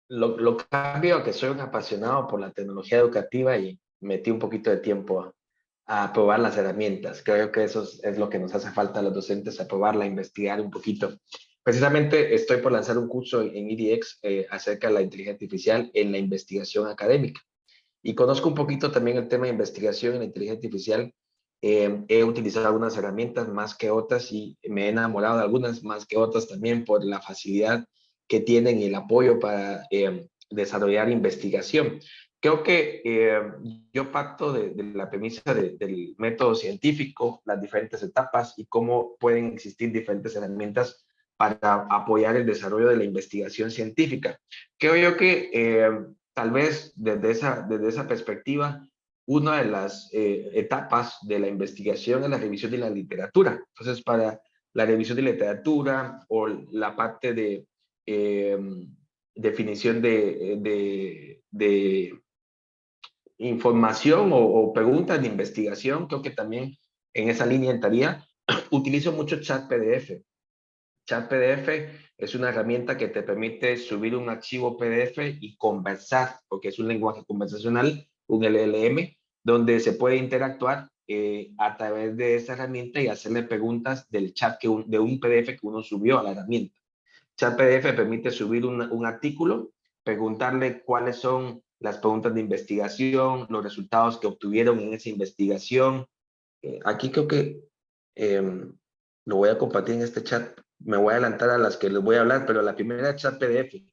Lo cambio a que soy un apasionado por la tecnología educativa y metí un poquito de tiempo a probar las herramientas. Creo que eso es lo que nos hace falta a los docentes, a probarla, a investigar un poquito. Precisamente estoy por lanzar un curso en EDX acerca de la inteligencia artificial en la investigación académica. Y conozco un poquito también el tema de investigación en la inteligencia artificial. He utilizado algunas herramientas más que otras y me he enamorado de algunas más que otras también por la facilidad que tienen y el apoyo para desarrollar investigación. Creo que yo parto de la premisa del método científico, las diferentes etapas y cómo pueden existir diferentes herramientas para apoyar el desarrollo de la investigación científica. Creo yo que tal vez desde esa perspectiva, una de las etapas de la investigación es la revisión de la literatura. Entonces, para la revisión de literatura o la parte de definición de información o preguntas de investigación, creo que también en esa línea entraría. Utilizo mucho Chat PDF. Chat PDF es una herramienta que te permite subir un archivo PDF y conversar, porque es un lenguaje conversacional, un LLM, donde se puede interactuar a través de esta herramienta y hacerle preguntas del chat de un PDF que uno subió a la herramienta. Chat PDF permite subir un artículo, preguntarle cuáles son las preguntas de investigación, los resultados que obtuvieron en esa investigación. Aquí creo que lo voy a compartir en este chat. Me voy a adelantar a las que les voy a hablar, pero la primera es Chat PDF.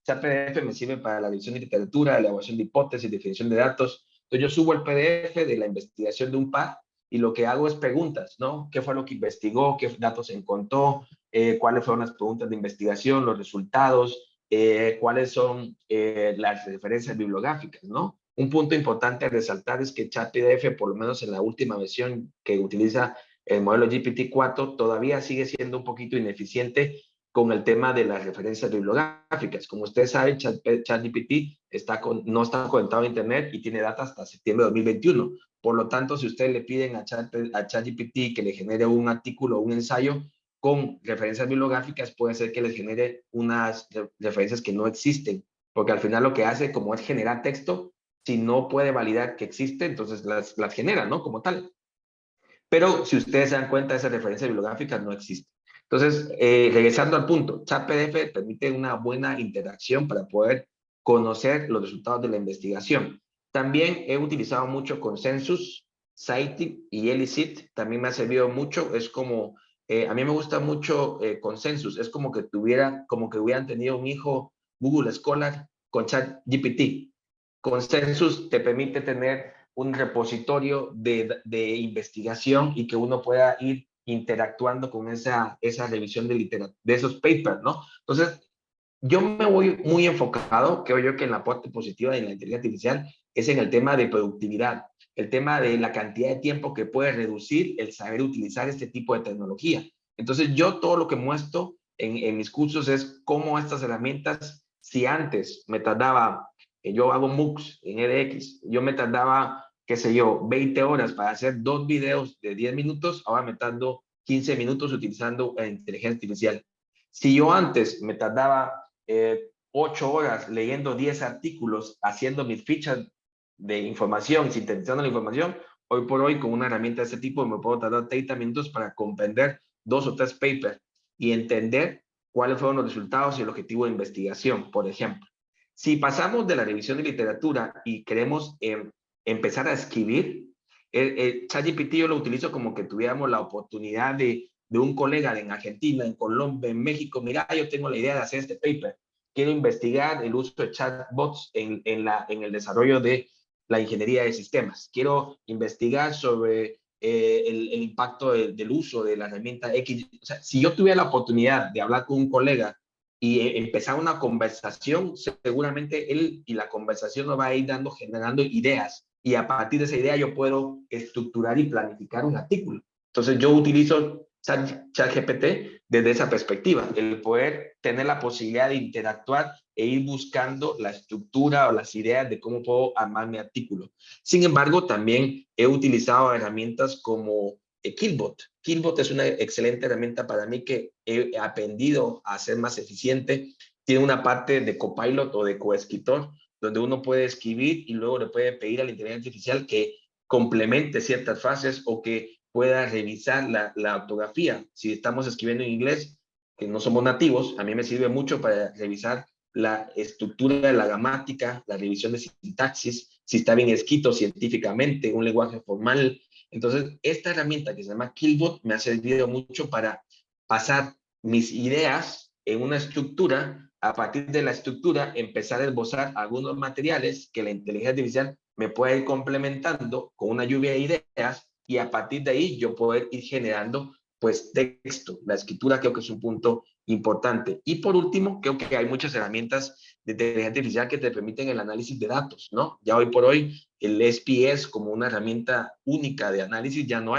Chat PDF me sirve para la revisión de literatura, elaboración de hipótesis, definición de datos. Entonces yo subo el PDF de la investigación de un par y lo que hago es preguntas, ¿no? ¿Qué fue lo que investigó? ¿Qué datos encontró? ¿Cuáles fueron las preguntas de investigación? ¿Los resultados? ¿Cuáles son las referencias bibliográficas, ¿no? Un punto importante a resaltar es que Chat PDF, por lo menos en la última versión que utiliza el modelo GPT-4, todavía sigue siendo un poquito ineficiente con el tema de las referencias bibliográficas. Como ustedes saben, ChatGPT no está conectado a Internet y tiene data hasta septiembre de 2021. Por lo tanto, si ustedes le piden a ChatGPT que le genere un artículo o un ensayo con referencias bibliográficas, puede ser que les genere unas referencias que no existen, porque al final lo que hace, como es generar texto, si no puede validar que existe, entonces las genera, ¿no? Como tal. Pero si ustedes se dan cuenta, esas referencias bibliográficas no existen. Entonces, regresando al punto, Chat PDF permite una buena interacción para poder conocer los resultados de la investigación. También he utilizado mucho Consensus, Scite y Elicit. También me ha servido mucho. Es como, a mí me gusta mucho Consensus. Es como que hubieran tenido un hijo Google Scholar con ChatGPT. Consensus te permite tener un repositorio de investigación y que uno pueda ir interactuando con esa revisión de esos papers, ¿no? Entonces, yo me voy muy enfocado, creo yo que en la parte positiva de la inteligencia artificial es en el tema de productividad, el tema de la cantidad de tiempo que puede reducir el saber utilizar este tipo de tecnología. Entonces, yo todo lo que muestro en mis cursos es cómo estas herramientas, si antes me tardaba, yo hago MOOCs en edX, yo me tardaba, qué sé yo, 20 horas para hacer 2 videos de 10 minutos, ahora me tardo 15 minutos utilizando la inteligencia artificial. Si yo antes me tardaba 8 horas leyendo 10 artículos, haciendo mis fichas de información, sintetizando la información, hoy por hoy con una herramienta de este tipo me puedo tardar 30 minutos para comprender 2 o 3 papers y entender cuáles fueron los resultados y el objetivo de investigación, por ejemplo. Si pasamos de la revisión de literatura y queremos empezar a escribir, ChatGPT yo lo utilizo como que tuviéramos la oportunidad de un colega en Argentina, en Colombia, en México. Mira, yo tengo la idea de hacer este paper. Quiero investigar el uso de chatbots en el desarrollo de la ingeniería de sistemas. Quiero investigar sobre el impacto del uso de la herramienta X. O sea, si yo tuviera la oportunidad de hablar con un colega y empezar una conversación, seguramente él y la conversación nos va a ir generando ideas. Y a partir de esa idea yo puedo estructurar y planificar un artículo. Entonces yo utilizo ChatGPT desde esa perspectiva, el poder tener la posibilidad de interactuar e ir buscando la estructura o las ideas de cómo puedo armar mi artículo. Sin embargo, también he utilizado herramientas como Killbot. Killbot es una excelente herramienta para mí que he aprendido a ser más eficiente. Tiene una parte de copilot o de coescritor, donde uno puede escribir y luego le puede pedir a la inteligencia artificial que complemente ciertas frases o que pueda revisar la ortografía. Si estamos escribiendo en inglés, que no somos nativos, a mí me sirve mucho para revisar la estructura de la gramática, la revisión de sintaxis, si está bien escrito científicamente, un lenguaje formal. Entonces, esta herramienta que se llama Killbot me ha servido mucho para pasar mis ideas en una estructura, a partir de la estructura empezar a esbozar algunos materiales que la inteligencia artificial me puede ir complementando con una lluvia de ideas y a partir de ahí yo poder ir generando pues texto. La escritura creo que es un punto importante. Y por último, creo que hay muchas herramientas de inteligencia artificial que te permiten el análisis de datos, ¿no? Ya hoy por hoy el SPS como una herramienta única de análisis ya no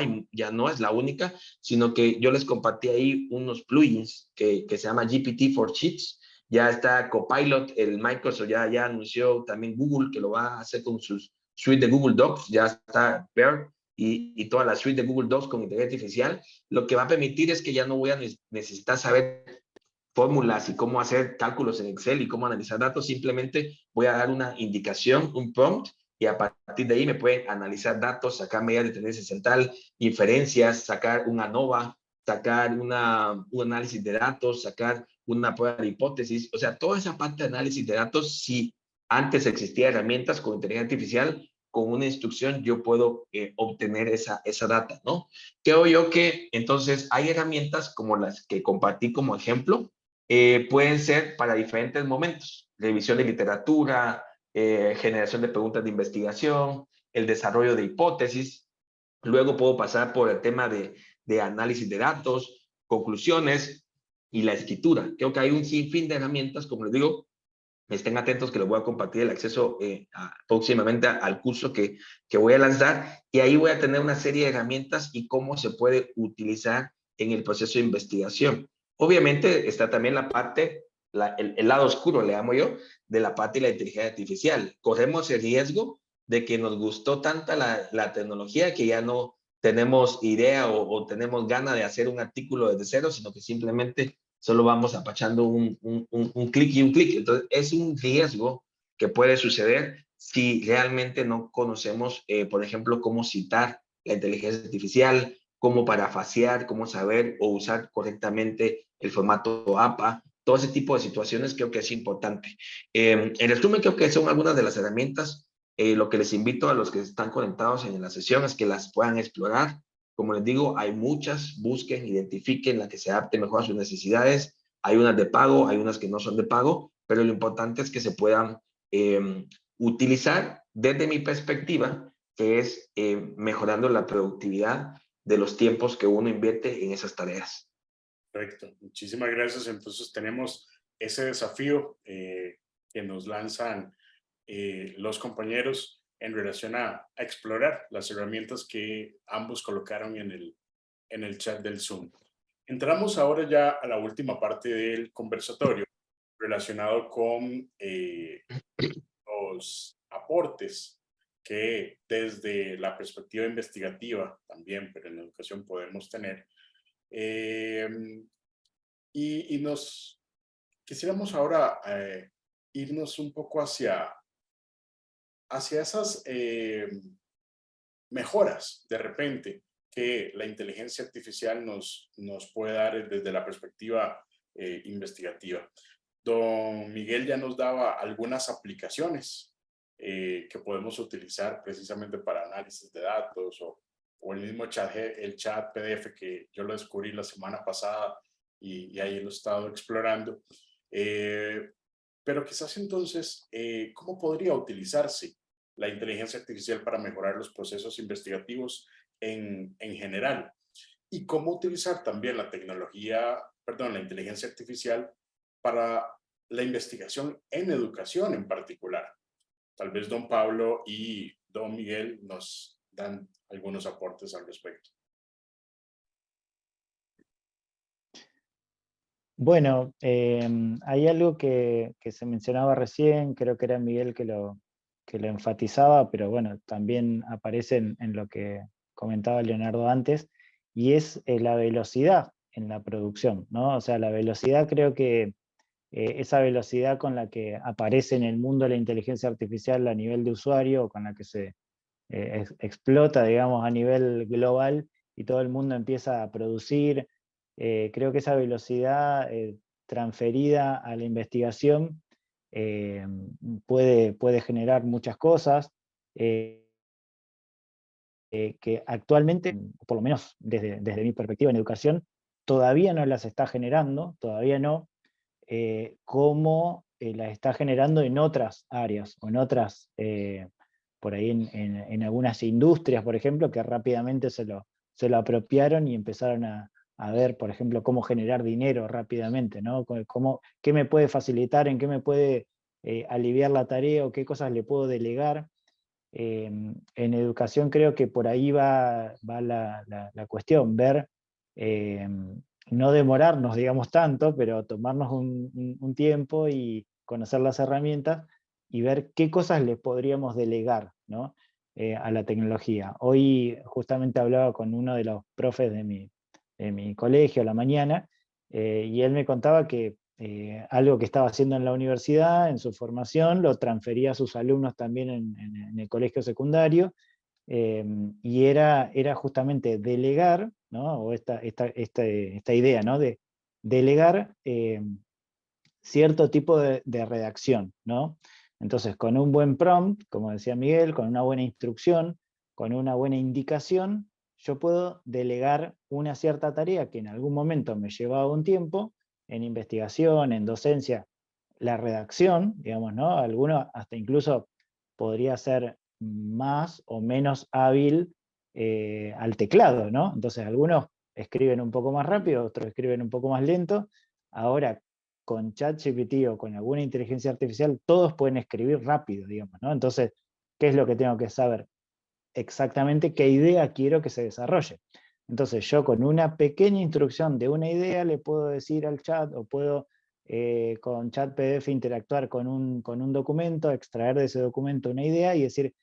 es la única, sino que yo les compartí ahí unos plugins que se llama GPT for Sheets. Ya está Copilot, el Microsoft ya anunció también Google que lo va a hacer con sus suite de Google Docs, ya está Bear y toda la suite de Google Docs con inteligencia artificial. Lo que va a permitir es que ya no voy a necesitar saber fórmulas y cómo hacer cálculos en Excel y cómo analizar datos, simplemente voy a dar una indicación, un prompt, y a partir de ahí me pueden analizar datos, sacar medidas de tendencia central, inferencias, sacar una ANOVA, sacar un análisis de datos, sacar una prueba de hipótesis, o sea, toda esa parte de análisis de datos, si antes existía herramientas con inteligencia artificial, con una instrucción yo puedo obtener esa data, ¿no? Creo yo que entonces hay herramientas como las que compartí como ejemplo, pueden ser para diferentes momentos, revisión de literatura, generación de preguntas de investigación, el desarrollo de hipótesis, luego puedo pasar por el tema de análisis de datos, conclusiones y la escritura. Creo que hay un sinfín de herramientas, como les digo, estén atentos que les voy a compartir el acceso próximamente al curso que voy a lanzar y ahí voy a tener una serie de herramientas y cómo se puede utilizar en el proceso de investigación. Obviamente está también la parte, el lado oscuro, le llamo yo, de la parte de la inteligencia artificial. Corremos el riesgo de que nos gustó tanta la tecnología que ya no tenemos idea o tenemos ganas de hacer un artículo desde cero, sino que simplemente solo vamos apachando un clic y un clic. Entonces, es un riesgo que puede suceder si realmente no conocemos, por ejemplo, cómo citar la inteligencia artificial, cómo parafasear, cómo saber o usar correctamente el formato APA. Todo ese tipo de situaciones creo que es importante. En resumen, creo que son algunas de las herramientas. Lo que les invito a los que están conectados en la sesión es que las puedan explorar. Como les digo, hay muchas, busquen, identifiquen la que se adapte mejor a sus necesidades. Hay unas de pago, hay unas que no son de pago, pero lo importante es que se puedan utilizar desde mi perspectiva, que es mejorando la productividad de los tiempos que uno invierte en esas tareas. Perfecto, muchísimas gracias. Entonces tenemos ese desafío que nos lanzan los compañeros en relación a explorar las herramientas que ambos colocaron en el chat del Zoom. Entramos ahora ya a la última parte del conversatorio relacionado con los aportes que desde la perspectiva investigativa también, pero en la educación podemos tener. Y nos quisiéramos ahora irnos un poco hacia esas mejoras de repente que la inteligencia artificial nos puede dar desde la perspectiva investigativa. Don Miguel ya nos daba algunas aplicaciones que podemos utilizar precisamente para análisis de datos o el mismo chat, el chat PDF que yo lo descubrí la semana pasada y ahí lo he estado explorando. Pero quizás entonces, ¿cómo podría utilizarse la inteligencia artificial para mejorar los procesos investigativos en general? Y cómo utilizar también la inteligencia artificial para la investigación en educación en particular. Tal vez don Pablo y don Miguel nos dan algunos aportes al respecto. Bueno, hay algo que se mencionaba recién, creo que era Miguel que lo enfatizaba, pero bueno, también aparece en lo que comentaba Leonardo antes, y es la velocidad en la producción, ¿no? O sea, la velocidad, creo que esa velocidad con la que aparece en el mundo la inteligencia artificial a nivel de usuario, o con la que se explota, digamos, a nivel global y todo el mundo empieza a producir. Creo que esa velocidad transferida a la investigación eh, puede generar muchas cosas que actualmente, por lo menos desde mi perspectiva en educación, todavía no las está generando, todavía no, como las está generando en otras áreas o en otras por ahí en algunas industrias, por ejemplo, que rápidamente se lo apropiaron y empezaron a ver, por ejemplo, cómo generar dinero rápidamente, ¿no? Qué me puede facilitar, en qué me puede aliviar la tarea o qué cosas le puedo delegar. En educación creo que por ahí va la cuestión, ver, no demorarnos, digamos, tanto, pero tomarnos un tiempo y conocer las herramientas y ver qué cosas le podríamos delegar, ¿no? A la tecnología. Hoy justamente hablaba con uno de los profes de mi colegio a la mañana, y él me contaba que algo que estaba haciendo en la universidad, en su formación, lo transfería a sus alumnos también en el colegio secundario, y era justamente delegar, ¿no? O esta idea, ¿no? De delegar cierto tipo de redacción, ¿no? Entonces, con un buen prompt, como decía Miguel, con una buena instrucción, con una buena indicación, yo puedo delegar una cierta tarea que en algún momento me llevaba un tiempo, en investigación, en docencia, la redacción, digamos, ¿no? Alguno hasta incluso podría ser más o menos hábil al teclado, ¿no? Entonces, algunos escriben un poco más rápido, otros escriben un poco más lento. Ahora, con ChatGPT o con alguna inteligencia artificial, todos pueden escribir rápido, digamos, ¿no? Entonces, ¿qué es lo que tengo que saber? Exactamente qué idea quiero que se desarrolle. Entonces, yo con una pequeña instrucción de una idea le puedo decir al chat, o puedo con chat PDF interactuar con un documento, extraer de ese documento una idea y decir,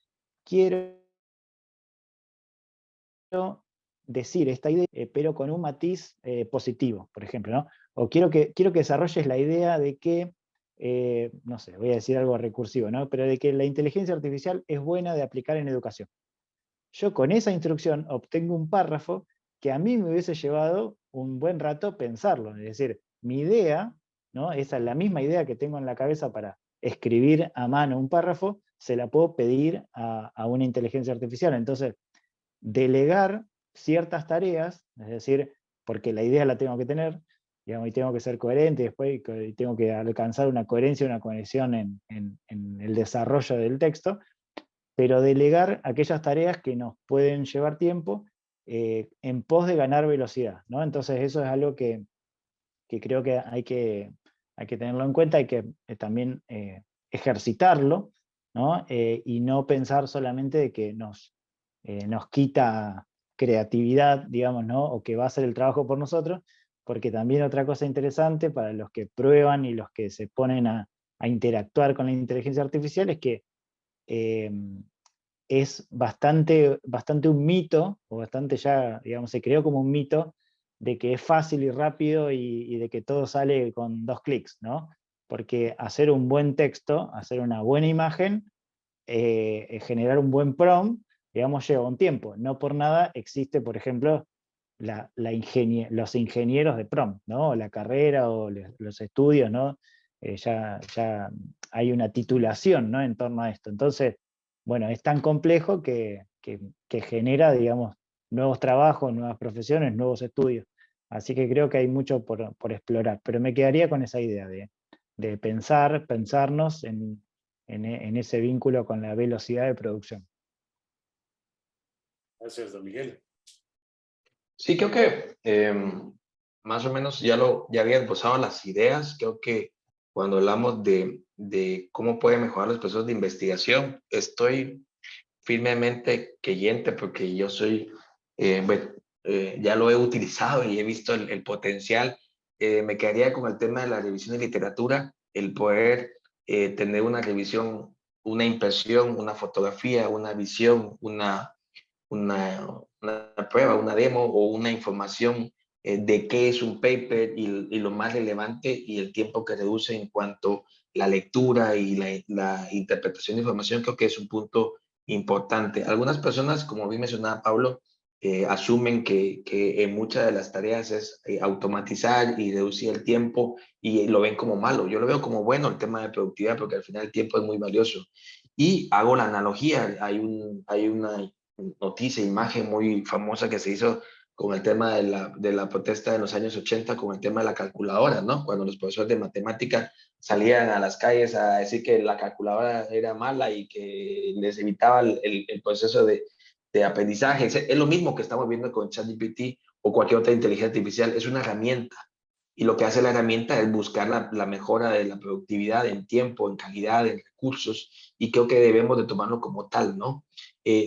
quiero decir esta idea, pero con un matiz positivo, por ejemplo, ¿no? O quiero que desarrolles la idea de que, no sé, voy a decir algo recursivo, ¿no? Pero de que la inteligencia artificial es buena de aplicar en educación. Yo con esa instrucción obtengo un párrafo que a mí me hubiese llevado un buen rato pensarlo. Es decir, mi idea, ¿no? Esa es la misma idea que tengo en la cabeza para escribir a mano un párrafo, se la puedo pedir a una inteligencia artificial. Entonces, delegar ciertas tareas, es decir, porque la idea la tengo que tener, digamos, y tengo que ser coherente, y después tengo que alcanzar una coherencia, una conexión en el desarrollo del texto, pero delegar aquellas tareas que nos pueden llevar tiempo en pos de ganar velocidad, ¿no? Entonces eso es algo que creo que hay que tenerlo en cuenta, hay que también ejercitarlo, ¿no? Y no pensar solamente de que nos quita creatividad, digamos, ¿no? O que va a hacer el trabajo por nosotros, porque también otra cosa interesante para los que prueban y los que se ponen a interactuar con la inteligencia artificial es que eh, es bastante un mito, o bastante ya, digamos, se creó como un mito de que es fácil y rápido y de que todo sale con 2 clics, ¿no? Porque hacer un buen texto, hacer una buena imagen, generar un buen prompt, digamos, lleva un tiempo. No por nada existe, por ejemplo, los ingenieros de prompt, ¿no? O la carrera o los estudios, ¿no? Ya hay una titulación, ¿no? En torno a esto. Entonces, bueno, es tan complejo que genera, digamos, nuevos trabajos, nuevas profesiones, nuevos estudios. Así que creo que hay mucho por explorar, pero me quedaría con esa idea de pensarnos en ese vínculo con la velocidad de producción. Gracias, don Miguel. Sí, creo que más o menos ya había esbozado las ideas. Creo que cuando hablamos de cómo puede mejorar los procesos de investigación, estoy firmemente creyente porque yo soy, ya lo he utilizado y he visto el potencial me quedaría con el tema de la revisión de literatura, el poder tener una revisión, una impresión, una fotografía, una visión, una prueba, una demo o una información de qué es un paper y lo más relevante y el tiempo que reduce en cuanto a la lectura y la interpretación de información, creo que es un punto importante. Algunas personas, como bien mencionaba Pablo, asumen que en muchas de las tareas es automatizar y reducir el tiempo y lo ven como malo. Yo lo veo como bueno el tema de productividad porque al final el tiempo es muy valioso. Y hago la analogía, hay una noticia, imagen muy famosa que se hizo con el tema de la protesta de los años 80, con el tema de la calculadora, ¿no? Cuando los profesores de matemática salían a las calles a decir que la calculadora era mala y que les evitaba el proceso de aprendizaje. Es lo mismo que estamos viendo con ChatGPT o cualquier otra inteligencia artificial, es una herramienta. Y lo que hace la herramienta es buscar la mejora de la productividad en tiempo, en calidad, en recursos, y creo que debemos de tomarlo como tal, ¿no?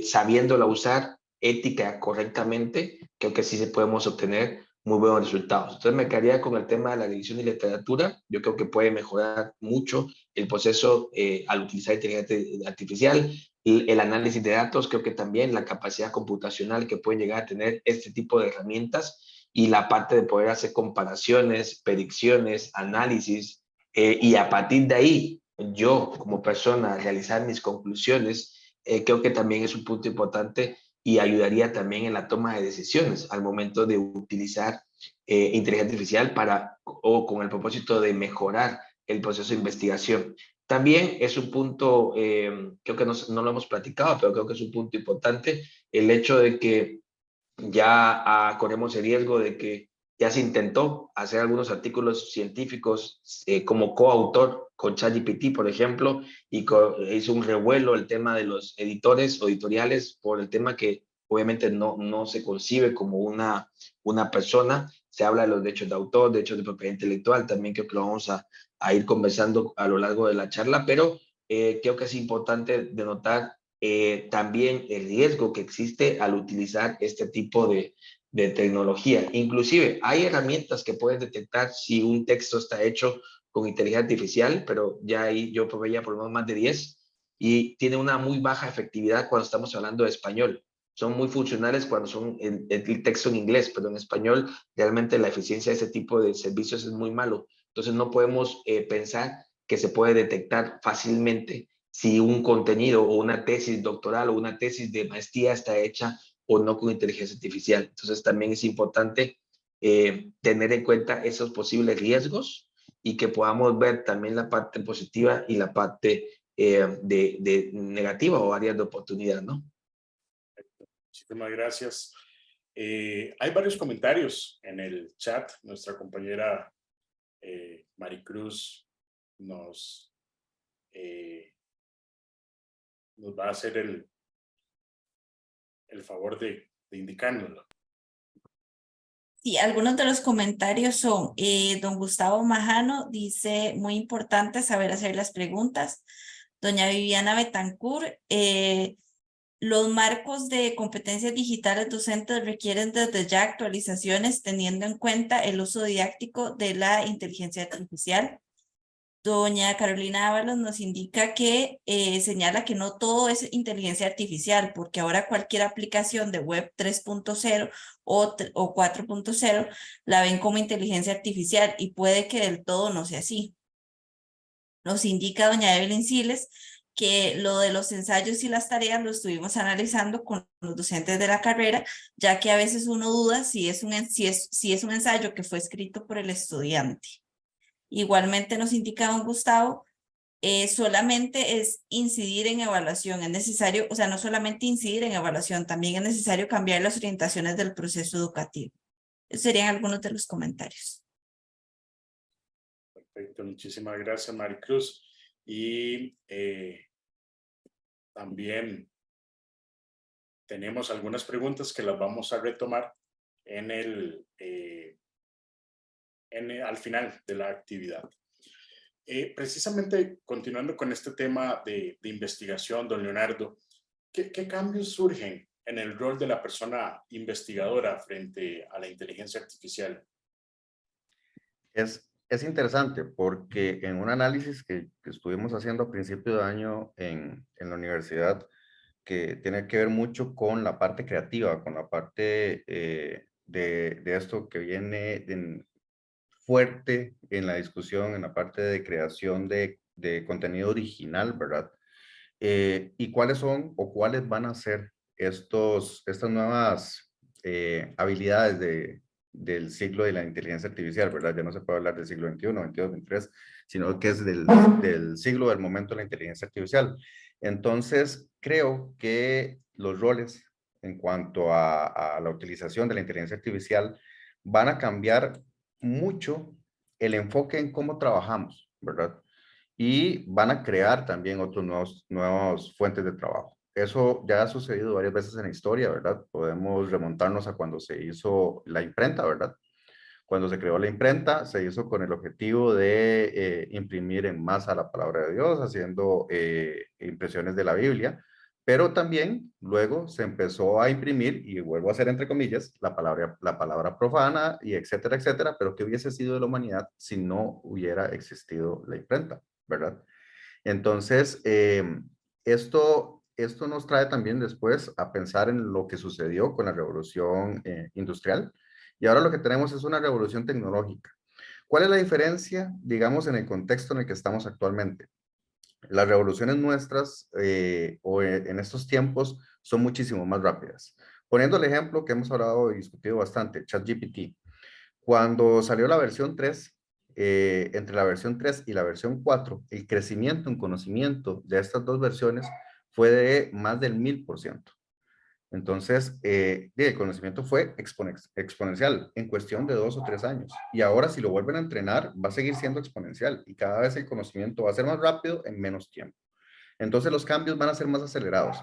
Sabiéndola usar ética correctamente, creo que sí se podemos obtener muy buenos resultados. Entonces me quedaría con el tema de la revisión de literatura. Yo creo que puede mejorar mucho el proceso al utilizar inteligencia artificial. El análisis de datos, creo que también la capacidad computacional que pueden llegar a tener este tipo de herramientas y la parte de poder hacer comparaciones, predicciones, análisis, y a partir de ahí yo como persona realizar mis conclusiones, creo que también es un punto importante y ayudaría también en la toma de decisiones al momento de utilizar inteligencia artificial para o con el propósito de mejorar el proceso de investigación. También es un punto, creo que no lo hemos platicado, pero creo que es un punto importante, el hecho de que ya corremos el riesgo de que ya se intentó hacer algunos artículos científicos como coautor con ChatGPT, por ejemplo, y hizo un revuelo el tema de los editores o editoriales por el tema que obviamente no se concibe como una persona. Se habla de los derechos de autor, derechos de propiedad intelectual, también creo que lo vamos a ir conversando a lo largo de la charla, pero creo que es importante denotar también el riesgo que existe al utilizar este tipo de tecnología. Inclusive hay herramientas que pueden detectar si un texto está hecho con inteligencia artificial, pero ya ahí yo proveía por lo menos más de 10 y tiene una muy baja efectividad cuando estamos hablando de español. Son muy funcionales cuando son el texto en inglés, pero en español realmente la eficiencia de ese tipo de servicios es muy malo. Entonces no podemos pensar que se puede detectar fácilmente si un contenido o una tesis doctoral o una tesis de maestría está hecha o no con inteligencia artificial. Entonces también es importante tener en cuenta esos posibles riesgos y que podamos ver también la parte positiva y la parte de negativa o áreas de oportunidad, ¿no? Muchísimas gracias. Hay varios comentarios en el chat. Nuestra compañera Maricruz nos va a hacer el favor de indicárnoslo. Sí, algunos de los comentarios son, don Gustavo Majano dice, muy importante saber hacer las preguntas. Doña Viviana Betancourt, los marcos de competencias digitales docentes requieren desde ya actualizaciones teniendo en cuenta el uso didáctico de la inteligencia artificial. Doña Carolina Ábalos nos indica que señala que no todo es inteligencia artificial, porque ahora cualquier aplicación de web 3.0 o 4.0 la ven como inteligencia artificial y puede que del todo no sea así. Nos indica doña Evelyn Siles que lo de los ensayos y las tareas lo estuvimos analizando con los docentes de la carrera, ya que a veces uno duda si es un ensayo que fue escrito por el estudiante. Igualmente nos indica don Gustavo, solamente es incidir en evaluación, es necesario, o sea, no solamente incidir en evaluación, también es necesario cambiar las orientaciones del proceso educativo. Esos serían algunos de los comentarios. Perfecto, muchísimas gracias, Maricruz. Y también tenemos algunas preguntas que las vamos a retomar al final de la actividad. Precisamente continuando con este tema de investigación, don Leonardo, ¿qué cambios surgen en el rol de la persona investigadora frente a la inteligencia artificial? Es interesante porque en un análisis que estuvimos haciendo a principio de año en la universidad, que tiene que ver mucho con la parte creativa, con la parte de esto que viene fuerte en la discusión, en la parte de creación de contenido original, ¿verdad? ¿Y cuáles son o cuáles van a ser estas nuevas habilidades del siglo de la inteligencia artificial, ¿verdad? Ya no se puede hablar del siglo XXI, XXII, XXIII, sino que es del siglo del momento de la inteligencia artificial. Entonces, creo que los roles en cuanto a la utilización de la inteligencia artificial van a cambiar mucho el enfoque en cómo trabajamos, ¿verdad? Y van a crear también otros nuevos fuentes de trabajo. Eso ya ha sucedido varias veces en la historia, ¿verdad? Podemos remontarnos a cuando se hizo la imprenta, ¿verdad? Cuando se creó la imprenta, se hizo con el objetivo de imprimir en masa la palabra de Dios, haciendo impresiones de la Biblia, pero también luego se empezó a imprimir, y vuelvo a hacer entre comillas, la palabra profana, y etcétera, etcétera, pero ¿qué hubiese sido de la humanidad si no hubiera existido la imprenta, ¿verdad? Entonces, esto nos trae también después a pensar en lo que sucedió con la revolución industrial, y ahora lo que tenemos es una revolución tecnológica. ¿Cuál es la diferencia, digamos, en el contexto en el que estamos actualmente? Las revoluciones nuestras en estos tiempos son muchísimo más rápidas. Poniendo el ejemplo que hemos hablado y discutido bastante, ChatGPT. Cuando salió la versión 3, entre la versión 3 y la versión 4, el crecimiento en conocimiento de estas dos versiones fue de más del 1000%. Entonces, el conocimiento fue exponencial en cuestión de 2 o 3 años. Y ahora, si lo vuelven a entrenar, va a seguir siendo exponencial. Y cada vez el conocimiento va a ser más rápido en menos tiempo. Entonces, los cambios van a ser más acelerados.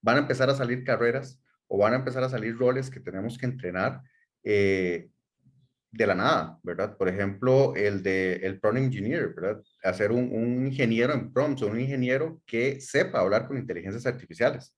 Van a empezar a salir carreras o van a empezar a salir roles que tenemos que entrenar de la nada, ¿verdad? Por ejemplo, el prompt engineer, ¿verdad? Hacer un ingeniero en prompts o un ingeniero que sepa hablar con inteligencias artificiales.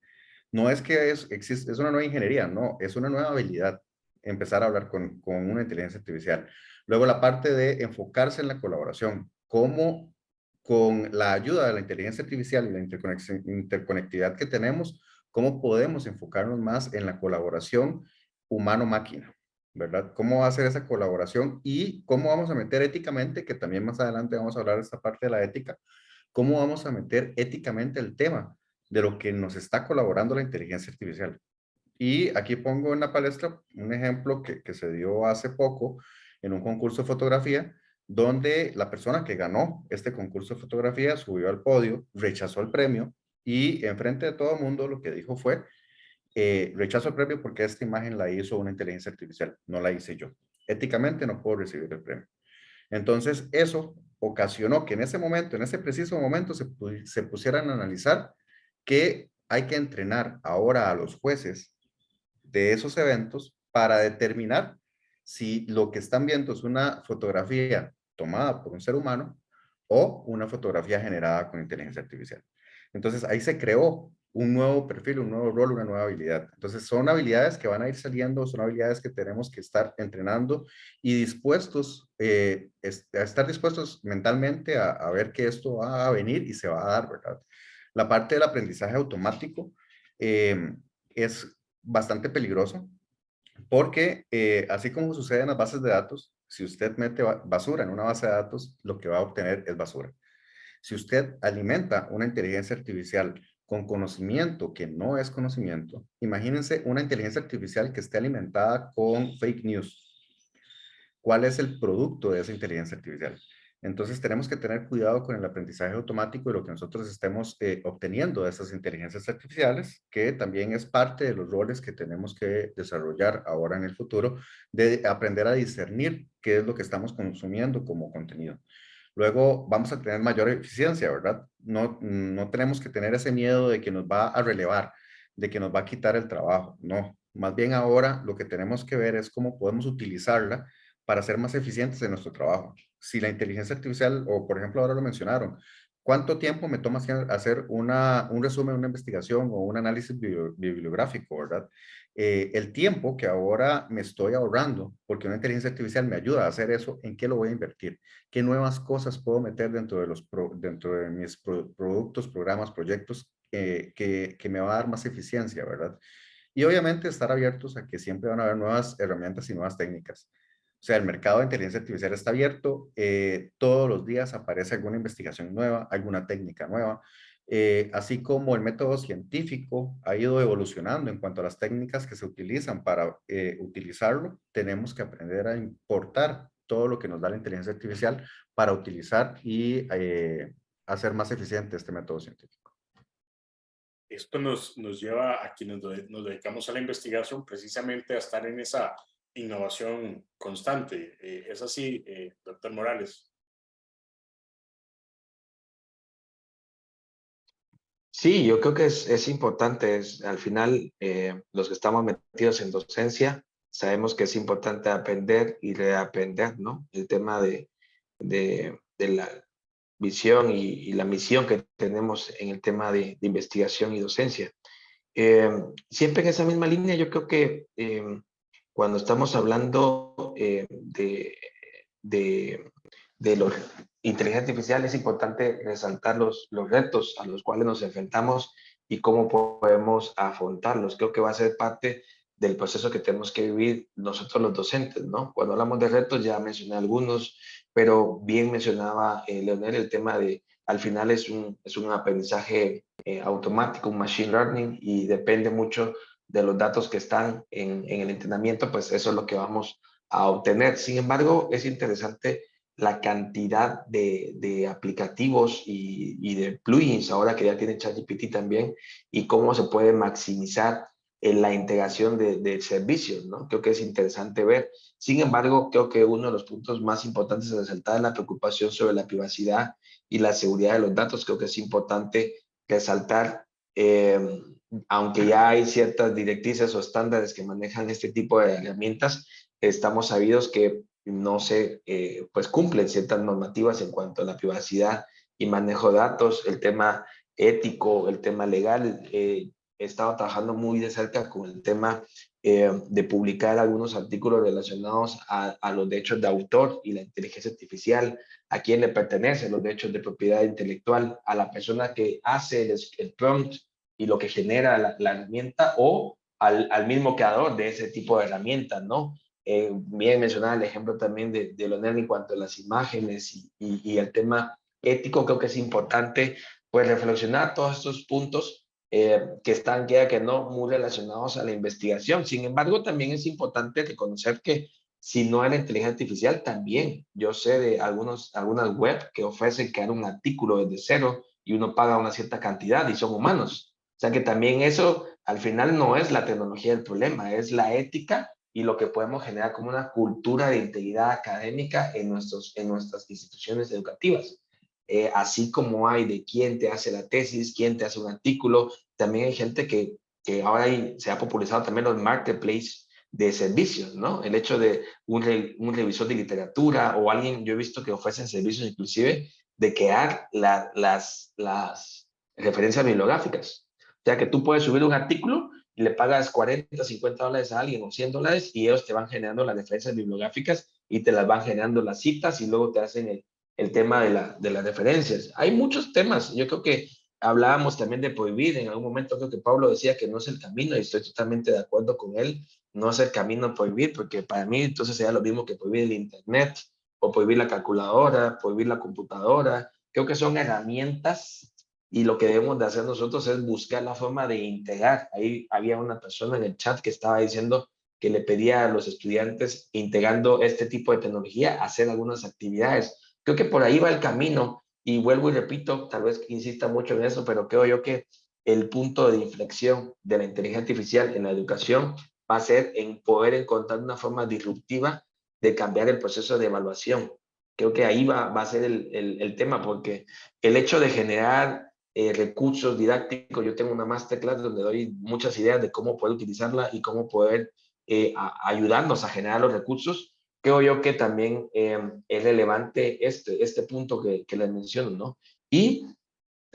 No es que es una nueva ingeniería, no, es una nueva habilidad empezar a hablar con una inteligencia artificial. Luego la parte de enfocarse en la colaboración, cómo con la ayuda de la inteligencia artificial y la interconectividad que tenemos, cómo podemos enfocarnos más en la colaboración humano-máquina, ¿verdad? ¿Cómo va a ser esa colaboración y cómo vamos a meter éticamente, que también más adelante vamos a hablar de esta parte de la ética, cómo vamos a meter éticamente el tema de lo que nos está colaborando la inteligencia artificial? Y aquí pongo en la palestra un ejemplo que se dio hace poco en un concurso de fotografía, donde la persona que ganó este concurso de fotografía subió al podio, rechazó el premio y enfrente de todo el mundo lo que dijo fue, rechazo el premio porque esta imagen la hizo una inteligencia artificial, no la hice yo. Éticamente no puedo recibir el premio. Entonces, eso ocasionó que en ese momento, en ese preciso momento, se pusieran a analizar que hay que entrenar ahora a los jueces de esos eventos para determinar si lo que están viendo es una fotografía tomada por un ser humano o una fotografía generada con inteligencia artificial. Entonces ahí se creó un nuevo perfil, un nuevo rol, una nueva habilidad. Entonces son habilidades que van a ir saliendo, son habilidades que tenemos que estar entrenando y dispuestos, a estar dispuestos mentalmente a ver que esto va a venir y se va a dar, ¿verdad? La parte del aprendizaje automático es bastante peligroso porque así como sucede en las bases de datos, si usted mete basura en una base de datos, lo que va a obtener es basura. Si usted alimenta una inteligencia artificial con conocimiento que no es conocimiento, imagínense una inteligencia artificial que esté alimentada con fake news. ¿Cuál es el producto de esa inteligencia artificial? Entonces tenemos que tener cuidado con el aprendizaje automático y lo que nosotros estemos obteniendo de esas inteligencias artificiales, que también es parte de los roles que tenemos que desarrollar ahora en el futuro, de aprender a discernir qué es lo que estamos consumiendo como contenido. Luego vamos a tener mayor eficiencia, ¿verdad? No tenemos que tener ese miedo de que nos va a relevar, de que nos va a quitar el trabajo. No, más bien ahora lo que tenemos que ver es cómo podemos utilizarla para ser más eficientes en nuestro trabajo. Si la inteligencia artificial, o por ejemplo ahora lo mencionaron, ¿cuánto tiempo me toma hacer un resumen, una investigación o un análisis bibliográfico, verdad? El tiempo que ahora me estoy ahorrando, porque una inteligencia artificial me ayuda a hacer eso, ¿en qué lo voy a invertir? ¿Qué nuevas cosas puedo meter dentro de mis productos, programas, proyectos que me va a dar más eficiencia, verdad? Y obviamente estar abiertos a que siempre van a haber nuevas herramientas y nuevas técnicas. O sea, el mercado de inteligencia artificial está abierto, todos los días aparece alguna investigación nueva, alguna técnica nueva, así como el método científico ha ido evolucionando en cuanto a las técnicas que se utilizan para utilizarlo, tenemos que aprender a importar todo lo que nos da la inteligencia artificial para utilizar y hacer más eficiente este método científico. Esto nos lleva a quienes nos dedicamos a la investigación precisamente a estar en esa innovación constante. ¿Es así, doctor Morales? Sí, yo creo que es importante. Al final, los que estamos metidos en docencia, sabemos que es importante aprender y reaprender, ¿no? El tema de la visión y la misión que tenemos en el tema de investigación y docencia. Siempre en esa misma línea, yo creo que cuando estamos hablando de la inteligencia artificial, es importante resaltar los retos a los cuales nos enfrentamos y cómo podemos afrontarlos. Creo que va a ser parte del proceso que tenemos que vivir nosotros los docentes, ¿no? Cuando hablamos de retos, ya mencioné algunos, pero bien mencionaba Leonel el tema de, al final es un aprendizaje automático, un machine learning, y depende mucho de los datos que están en el entrenamiento, pues eso es lo que vamos a obtener. Sin embargo, es interesante la cantidad de aplicativos y de plugins ahora que ya tiene ChatGPT también, y cómo se puede maximizar en la integración de servicios, ¿no? Creo que es interesante ver. Sin embargo, creo que uno de los puntos más importantes a resaltar es la preocupación sobre la privacidad y la seguridad de los datos. Creo que es importante resaltar, aunque ya hay ciertas directrices o estándares que manejan este tipo de herramientas, estamos sabidos que no se pues cumplen ciertas normativas en cuanto a la privacidad y manejo de datos, el tema ético, el tema legal. He estado trabajando muy de cerca con el tema de publicar algunos artículos relacionados a los derechos de autor y la inteligencia artificial, a quién le pertenecen los derechos de propiedad intelectual, a la persona que hace el prompt y lo que genera la herramienta, o al mismo creador de ese tipo de herramientas, ¿no? Bien mencionaba el ejemplo también de Leonel en cuanto a las imágenes y el tema ético. Creo que es importante pues reflexionar todos estos puntos que están, queda que no, muy relacionados a la investigación. Sin embargo, también es importante reconocer que si no hay la inteligencia artificial, también yo sé de algunas web que ofrecen crear un artículo desde cero y uno paga una cierta cantidad y son humanos. O sea que también eso al final no es la tecnología el problema, es la ética y lo que podemos generar como una cultura de integridad académica en nuestras instituciones educativas. Así como hay de quién te hace la tesis, quién te hace un artículo, también hay gente que ahora se ha popularizado también los marketplaces de servicios, ¿no? El hecho de un revisor de literatura o alguien, yo he visto que ofrecen servicios inclusive de crear las referencias bibliográficas. O sea, que tú puedes subir un artículo y le pagas 40, 50 dólares a alguien o 100 dólares y ellos te van generando las referencias bibliográficas y te las van generando las citas y luego te hacen el tema de las referencias. Hay muchos temas. Yo creo que hablábamos también de prohibir. En algún momento creo que Pablo decía que no es el camino y estoy totalmente de acuerdo con él. No es el camino prohibir, porque para mí entonces sería lo mismo que prohibir el internet o prohibir la calculadora, prohibir la computadora. Creo que son herramientas y lo que debemos de hacer nosotros es buscar la forma de integrar. Ahí había una persona en el chat que estaba diciendo que le pedía a los estudiantes, integrando este tipo de tecnología, hacer algunas actividades. Creo que por ahí va el camino y vuelvo y repito, tal vez que insista mucho en eso, pero creo yo que el punto de inflexión de la inteligencia artificial en la educación va a ser en poder encontrar una forma disruptiva de cambiar el proceso de evaluación. Creo que ahí va a ser el tema, porque el hecho de generar recursos didácticos, yo tengo una masterclass donde doy muchas ideas de cómo poder utilizarla y cómo poder ayudarnos a generar los recursos. Creo yo que también es relevante este punto que les menciono, ¿no? Y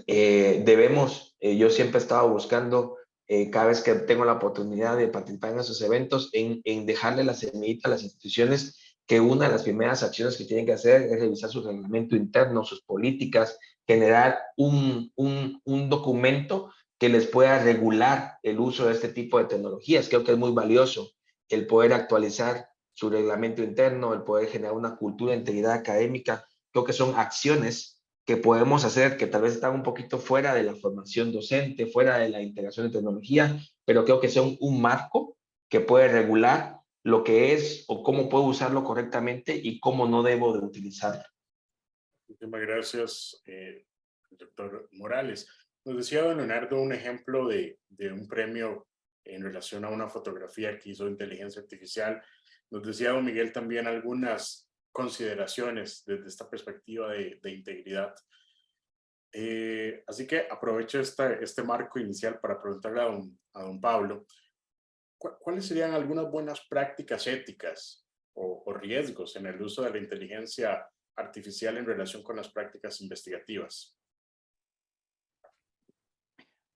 yo siempre he estado buscando, cada vez que tengo la oportunidad de participar en esos eventos, en dejarle la semillita a las instituciones, que una de las primeras acciones que tienen que hacer es revisar su reglamento interno, sus políticas, generar un documento que les pueda regular el uso de este tipo de tecnologías. Creo que es muy valioso el poder actualizar su reglamento interno, el poder generar una cultura de integridad académica. Creo que son acciones que podemos hacer que tal vez están un poquito fuera de la formación docente, fuera de la integración de tecnología, pero creo que son un marco que puede regular lo que es o cómo puedo usarlo correctamente y cómo no debo de utilizarlo. Muchísimas gracias, doctor Morales. Nos decía don Leonardo un ejemplo de un premio en relación a una fotografía que hizo inteligencia artificial. Nos decía don Miguel también algunas consideraciones desde esta perspectiva de integridad. Así que aprovecho este marco inicial para preguntarle a don Pablo, ¿cuáles serían algunas buenas prácticas éticas o riesgos en el uso de la inteligencia artificial en relación con las prácticas investigativas?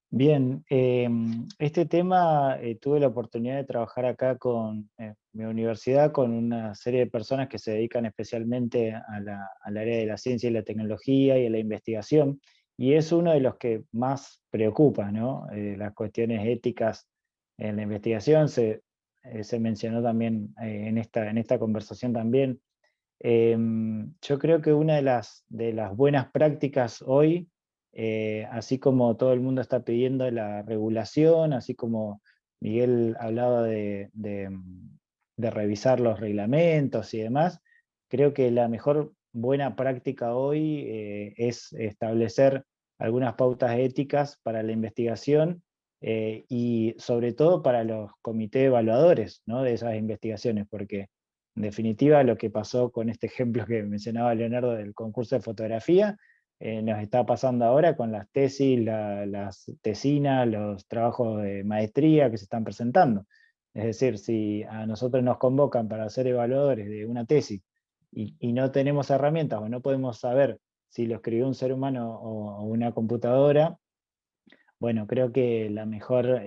Bien, este tema tuve la oportunidad de trabajar acá con mi universidad, con una serie de personas que se dedican especialmente al área de la ciencia y la tecnología y a la investigación, y es uno de los que más preocupa, ¿no? Las cuestiones éticas en la investigación, se mencionó también en esta conversación también. Yo creo que una de las buenas prácticas hoy, así como todo el mundo está pidiendo la regulación, así como Miguel hablaba de revisar los reglamentos y demás, creo que la mejor buena práctica hoy es establecer algunas pautas éticas para la investigación y sobre todo para los comités evaluadores, ¿no?, de esas investigaciones, porque en definitiva, lo que pasó con este ejemplo que mencionaba Leonardo del concurso de fotografía, nos está pasando ahora con las tesis, las tesinas, los trabajos de maestría que se están presentando. Es decir, si a nosotros nos convocan para ser evaluadores de una tesis y no tenemos herramientas o no podemos saber si lo escribió un ser humano o una computadora, bueno, creo que la mejor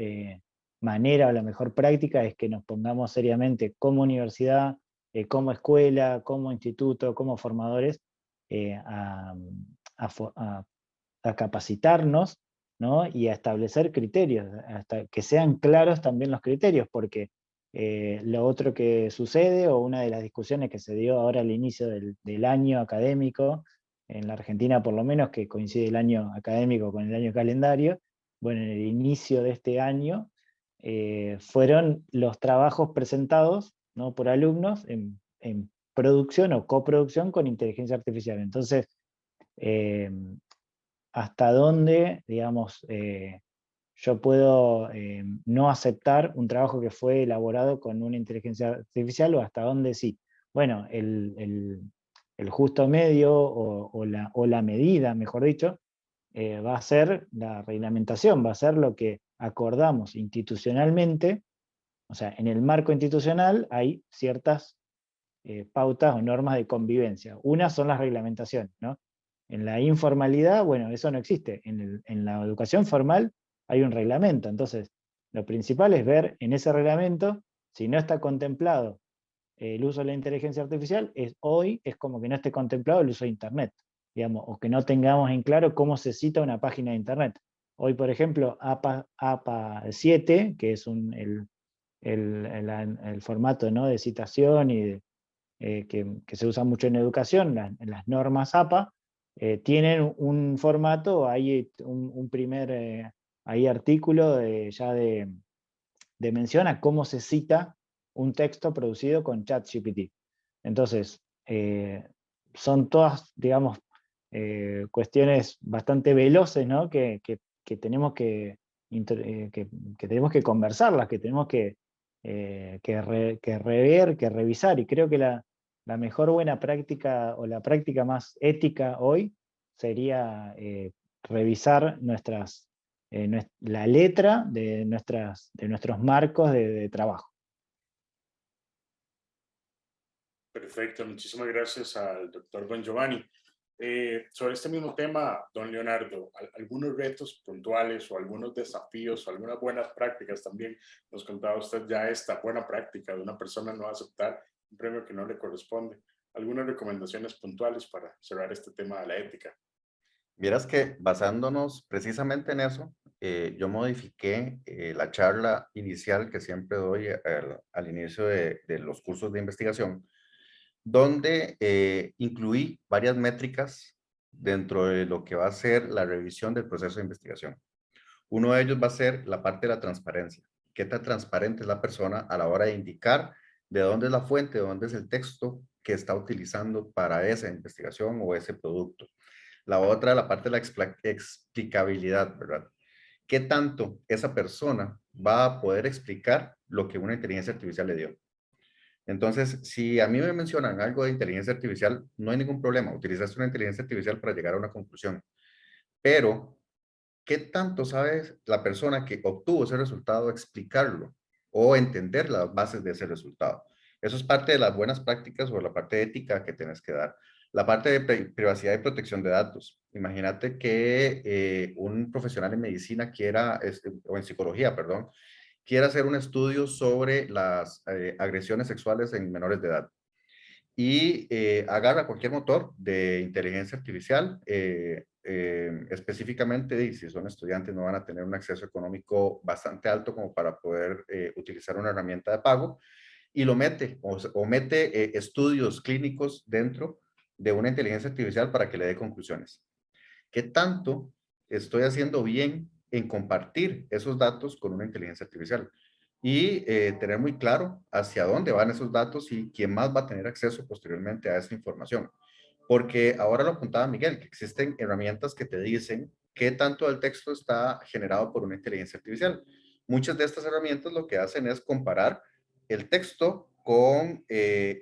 manera o la mejor práctica es que nos pongamos seriamente como universidad, como escuela, como instituto, como formadores, a capacitarnos, ¿no?, y a establecer criterios, hasta que sean claros también los criterios, porque lo otro que sucede, o una de las discusiones que se dio ahora al inicio del año académico, en la Argentina por lo menos, que coincide el año académico con el año calendario, bueno, en el inicio de este año, fueron los trabajos presentados, ¿no?, por alumnos en producción o coproducción con inteligencia artificial. Entonces, hasta dónde, digamos, yo puedo no aceptar un trabajo que fue elaborado con una inteligencia artificial, o hasta dónde sí. Bueno, el justo medio o la medida, mejor dicho, va a ser la reglamentación, va a ser lo que acordamos institucionalmente. O sea, en el marco institucional hay ciertas pautas o normas de convivencia. Una son las reglamentaciones, ¿no? En la informalidad, bueno, eso no existe. En la educación formal hay un reglamento. Entonces, lo principal es ver en ese reglamento, si no está contemplado el uso de la inteligencia artificial, hoy es como que no esté contemplado el uso de Internet, digamos, o que no tengamos en claro cómo se cita una página de Internet. Hoy, por ejemplo, APA 7, que es el formato, ¿no?, de citación y que se usa mucho en educación, en las normas APA, tienen un formato, hay un primer hay artículo ya de mención a cómo se cita un texto producido con ChatGPT. Entonces, son todas, digamos, cuestiones bastante veloces, ¿no?, que tenemos que tenemos que conversarlas, que tenemos que rever, que revisar, y creo que la mejor buena práctica, o la práctica más ética hoy, sería revisar la letra de nuestros marcos de trabajo. Perfecto, muchísimas gracias al doctor Don Giovanni. Sobre este mismo tema, don Leonardo, algunos retos puntuales o algunos desafíos o algunas buenas prácticas también. Nos contaba usted ya esta buena práctica de una persona no aceptar un premio que no le corresponde. Algunas recomendaciones puntuales para cerrar este tema de la ética. Vieras que basándonos precisamente en eso, yo modifiqué la charla inicial que siempre doy al inicio de los cursos de investigación, donde incluí varias métricas dentro de lo que va a ser la revisión del proceso de investigación. Uno de ellos va a ser la parte de la transparencia. ¿Qué tan transparente es la persona a la hora de indicar de dónde es la fuente, de dónde es el texto que está utilizando para esa investigación o ese producto? La otra, la parte de la explicabilidad, ¿verdad? ¿Qué tanto esa persona va a poder explicar lo que una inteligencia artificial le dio? Entonces, si a mí me mencionan algo de inteligencia artificial, no hay ningún problema. Utilizaste una inteligencia artificial para llegar a una conclusión. Pero, ¿qué tanto sabe la persona que obtuvo ese resultado explicarlo o entender las bases de ese resultado? Eso es parte de las buenas prácticas o la parte ética que tienes que dar. La parte de privacidad y protección de datos. Imagínate que un profesional en medicina quiera, o en psicología, perdón, quiera hacer un estudio sobre las agresiones sexuales en menores de edad y agarra cualquier motor de inteligencia artificial, específicamente, y si son estudiantes no van a tener un acceso económico bastante alto como para poder utilizar una herramienta de pago, y lo mete o mete estudios clínicos dentro de una inteligencia artificial para que le dé conclusiones. ¿Qué tanto estoy haciendo bien en compartir esos datos con una inteligencia artificial? Y tener muy claro hacia dónde van esos datos y quién más va a tener acceso posteriormente a esa información. Porque ahora lo apuntaba Miguel, que existen herramientas que te dicen qué tanto del texto está generado por una inteligencia artificial. Muchas de estas herramientas lo que hacen es comparar el texto con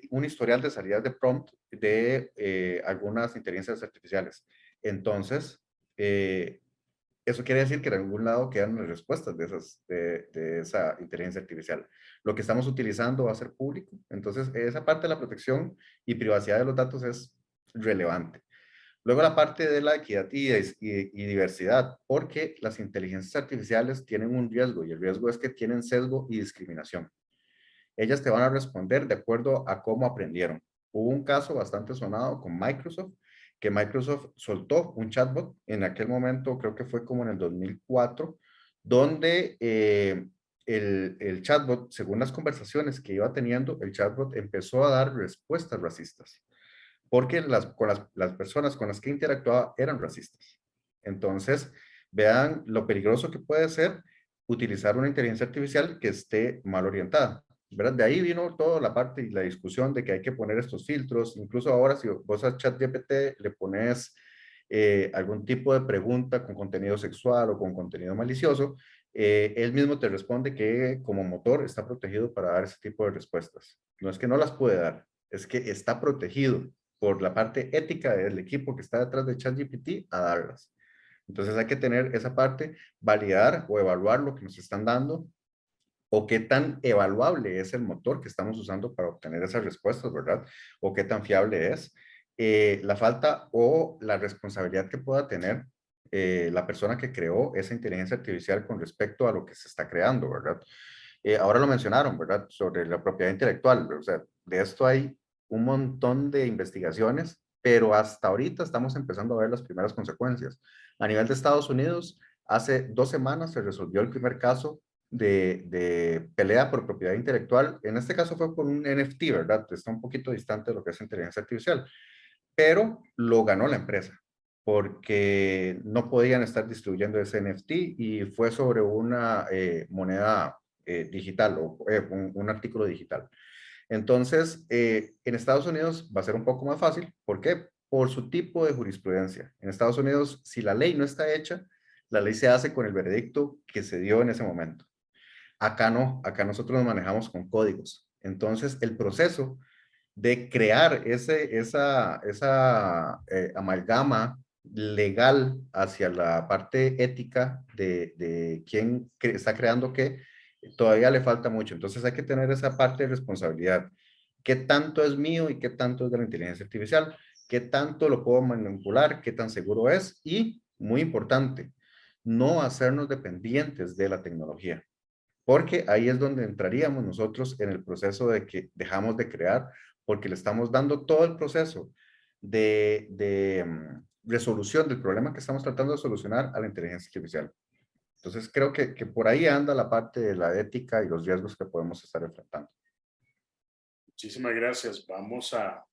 un historial de salidas de prompt de algunas inteligencias artificiales. Entonces, eso quiere decir que en algún lado quedan las respuestas de esa inteligencia artificial. Lo que estamos utilizando va a ser público. Entonces, esa parte de la protección y privacidad de los datos es relevante. Luego la parte de la equidad y diversidad, porque las inteligencias artificiales tienen un riesgo y el riesgo es que tienen sesgo y discriminación. Ellas te van a responder de acuerdo a cómo aprendieron. Hubo un caso bastante sonado con Microsoft, que Microsoft soltó un chatbot en aquel momento, creo que fue como en el 2004, donde el chatbot, según las conversaciones que iba teniendo, el chatbot empezó a dar respuestas racistas, porque las personas con las que interactuaba eran racistas. Entonces, vean lo peligroso que puede ser utilizar una inteligencia artificial que esté mal orientada. ¿Verdad? De ahí vino toda la parte y la discusión de que hay que poner estos filtros. Incluso ahora, si vos a ChatGPT le pones algún tipo de pregunta con contenido sexual o con contenido malicioso, él mismo te responde que como motor está protegido para dar ese tipo de respuestas. No es que no las puede dar, es que está protegido por la parte ética del equipo que está detrás de ChatGPT a darlas. Entonces hay que tener esa parte, validar o evaluar lo que nos están dando o qué tan evaluable es el motor que estamos usando para obtener esas respuestas, ¿verdad? O qué tan fiable es. La falta o la responsabilidad que pueda tener la persona que creó esa inteligencia artificial con respecto a lo que se está creando, ¿verdad? Ahora lo mencionaron, ¿verdad? Sobre la propiedad intelectual, o sea, de esto hay un montón de investigaciones, pero hasta ahorita estamos empezando a ver las primeras consecuencias. A nivel de Estados Unidos, hace 2 semanas se resolvió el primer caso de pelea por propiedad intelectual. En este caso fue por un NFT, ¿verdad? Está un poquito distante de lo que es inteligencia artificial, pero lo ganó la empresa porque no podían estar distribuyendo ese NFT y fue sobre una moneda digital o un artículo digital. Entonces, en Estados Unidos va a ser un poco más fácil. ¿Por qué? Por su tipo de jurisprudencia. En Estados Unidos, si la ley no está hecha, la ley se hace con el veredicto que se dio en ese momento. Acá no, acá nosotros nos manejamos con códigos. Entonces, el proceso de crear esa amalgama legal hacia la parte ética de quién está creando qué, todavía le falta mucho. Entonces hay que tener esa parte de responsabilidad. ¿Qué tanto es mío y qué tanto es de la inteligencia artificial? qué tanto lo puedo manipular, qué tan seguro es y, muy importante, no hacernos dependientes de la tecnología, porque ahí es donde entraríamos nosotros en el proceso de que dejamos de crear, porque le estamos dando todo el proceso de resolución del problema que estamos tratando de solucionar a la inteligencia artificial. Entonces creo que por ahí anda la parte de la ética y los riesgos que podemos estar enfrentando. Muchísimas gracias. Vamos a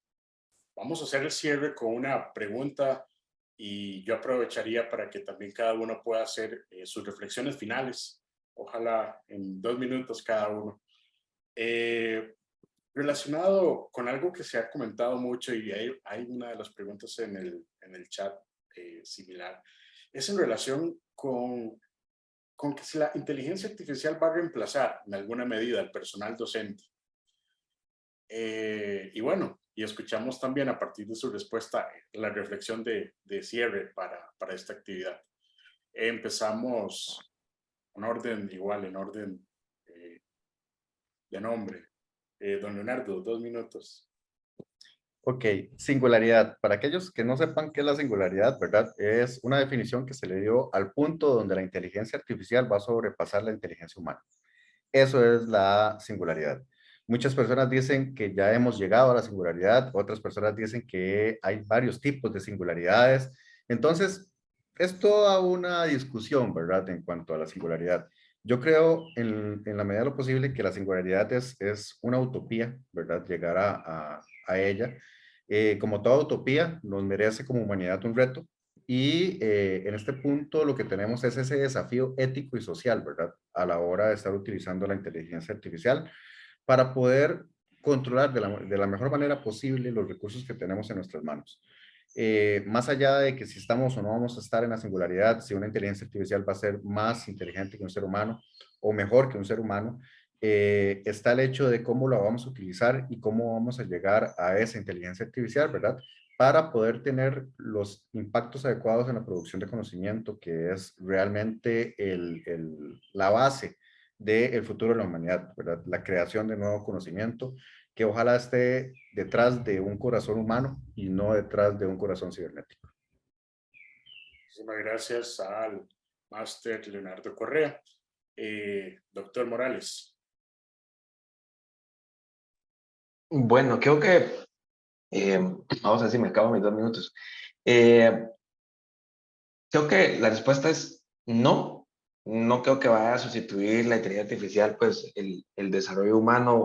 hacer el cierre con una pregunta y yo aprovecharía para que también cada uno pueda hacer sus reflexiones finales. Ojalá en 2 minutos cada uno. Relacionado con algo que se ha comentado mucho y hay una de las preguntas en el chat similar, es en relación con que si la inteligencia artificial va a reemplazar en alguna medida al personal docente. Y bueno, y escuchamos también a partir de su respuesta la reflexión de cierre para esta actividad. Empezamos en orden igual, en orden de nombre. Don Leonardo, 2 minutos. Ok, singularidad. Para aquellos que no sepan qué es la singularidad, ¿verdad? Es una definición que se le dio al punto donde la inteligencia artificial va a sobrepasar la inteligencia humana. Eso es la singularidad. Muchas personas dicen que ya hemos llegado a la singularidad, otras personas dicen que hay varios tipos de singularidades. Entonces, es toda una discusión, ¿verdad? En cuanto a la singularidad. Yo creo, en la medida de lo posible, que la singularidad es una utopía, ¿verdad? Llegar a ella. Como toda utopía, nos merece como humanidad un reto. Y en este punto lo que tenemos es ese desafío ético y social, ¿verdad? A la hora de estar utilizando la inteligencia artificial para poder controlar de la mejor manera posible los recursos que tenemos en nuestras manos. Más allá de que si estamos o no vamos a estar en la singularidad, si una inteligencia artificial va a ser más inteligente que un ser humano o mejor que un ser humano, está el hecho de cómo lo vamos a utilizar y cómo vamos a llegar a esa inteligencia artificial, ¿verdad? Para poder tener los impactos adecuados en la producción de conocimiento, que es realmente la base del futuro de la humanidad, ¿verdad? La creación de nuevo conocimiento que ojalá esté detrás de un corazón humano y no detrás de un corazón cibernético. Muchísimas gracias al máster Leonardo Correa. Doctor Morales. Bueno, creo que, vamos a ver si me acabo mis 2 minutos. Creo que la respuesta es no. No creo que vaya a sustituir la inteligencia artificial, pues, el desarrollo humano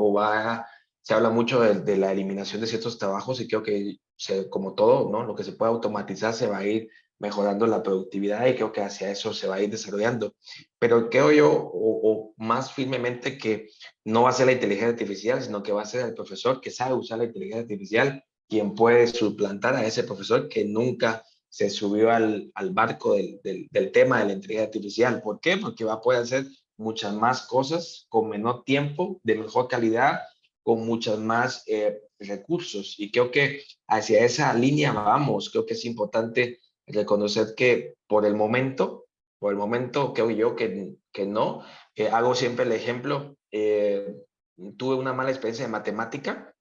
se habla mucho de la eliminación de ciertos trabajos y creo que, como todo, ¿no? Lo que se puede automatizar se va a ir mejorando la productividad y creo que hacia eso se va a ir desarrollando. Pero creo yo, o más firmemente, que no va a ser la inteligencia artificial, sino que va a ser el profesor que sabe usar la inteligencia artificial quien puede suplantar a ese profesor que nunca se subió al barco del tema de la inteligencia artificial. ¿Por qué? Porque va a poder hacer muchas más cosas con menor tiempo, de mejor calidad, con muchos más recursos. Y creo que hacia esa línea vamos. Creo que es importante reconocer que por el momento creo yo que no. Hago siempre el ejemplo. Tuve una mala experiencia de matemática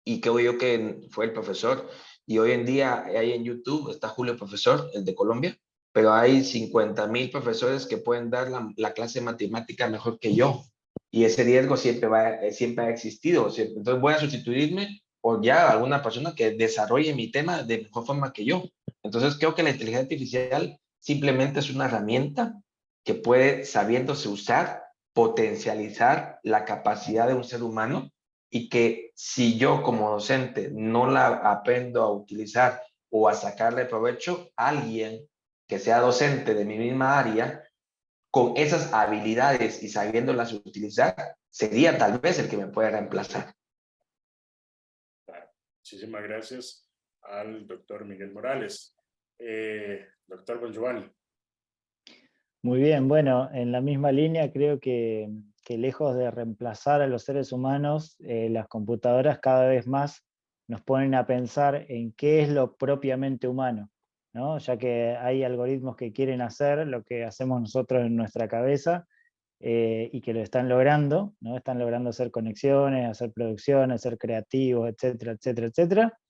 y creo yo que fue el profesor. Y hoy en día hay en YouTube, está Julio Profesor, el de Colombia, pero hay 50,000 profesores que pueden dar la clase de matemática mejor que yo. Y ese riesgo siempre ha existido. Entonces voy a sustituirme por ya alguna persona que desarrolle mi tema de mejor forma que yo. Entonces creo que la inteligencia artificial simplemente es una herramienta que puede, sabiéndose usar, potencializar la capacidad de un ser humano y que si yo como docente no la aprendo a utilizar o a sacarle provecho, alguien que sea docente de mi misma área, con esas habilidades y sabiéndolas utilizar, sería tal vez el que me pueda reemplazar. Muchísimas gracias al doctor Miguel Morales. Doctor Bongiovanni. Muy bien, bueno, en la misma línea creo que lejos de reemplazar a los seres humanos, las computadoras cada vez más nos ponen a pensar en qué es lo propiamente humano, ¿no? Ya que hay algoritmos que quieren hacer lo que hacemos nosotros en nuestra cabeza y que lo están logrando, ¿no? Están logrando hacer conexiones, hacer producciones, ser creativos, etcétera, etcétera, etcétera.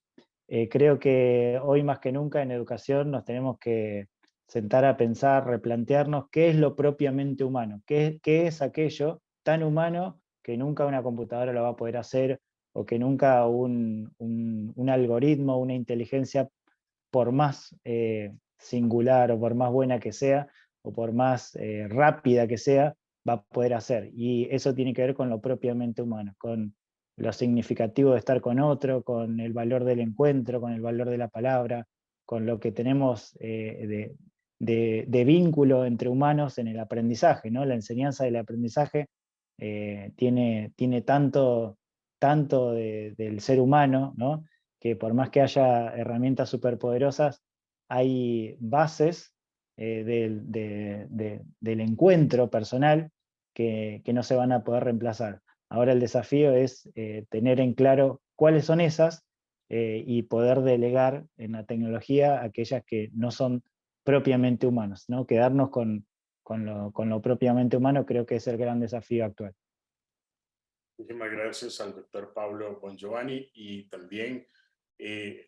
Creo que hoy más que nunca en educación nos tenemos que sentar a pensar, replantearnos qué es lo propiamente humano, qué es aquello tan humano que nunca una computadora lo va a poder hacer, o que nunca un algoritmo, una inteligencia, por más singular o por más buena que sea, o por más rápida que sea, va a poder hacer. Y eso tiene que ver con lo propiamente humano, con lo significativo de estar con otro, con el valor del encuentro, con el valor de la palabra, con lo que tenemos de vínculo entre humanos en el aprendizaje, ¿no? La enseñanza del aprendizaje tiene tanto del ser humano, ¿no? Que por más que haya herramientas superpoderosas, hay bases del encuentro personal que no se van a poder reemplazar. Ahora el desafío es tener en claro cuáles son esas y poder delegar en la tecnología aquellas que no son propiamente humanos, ¿no? Quedarnos con lo propiamente humano creo que es el gran desafío actual. Muchísimas gracias al doctor Pablo Bongiovanni y también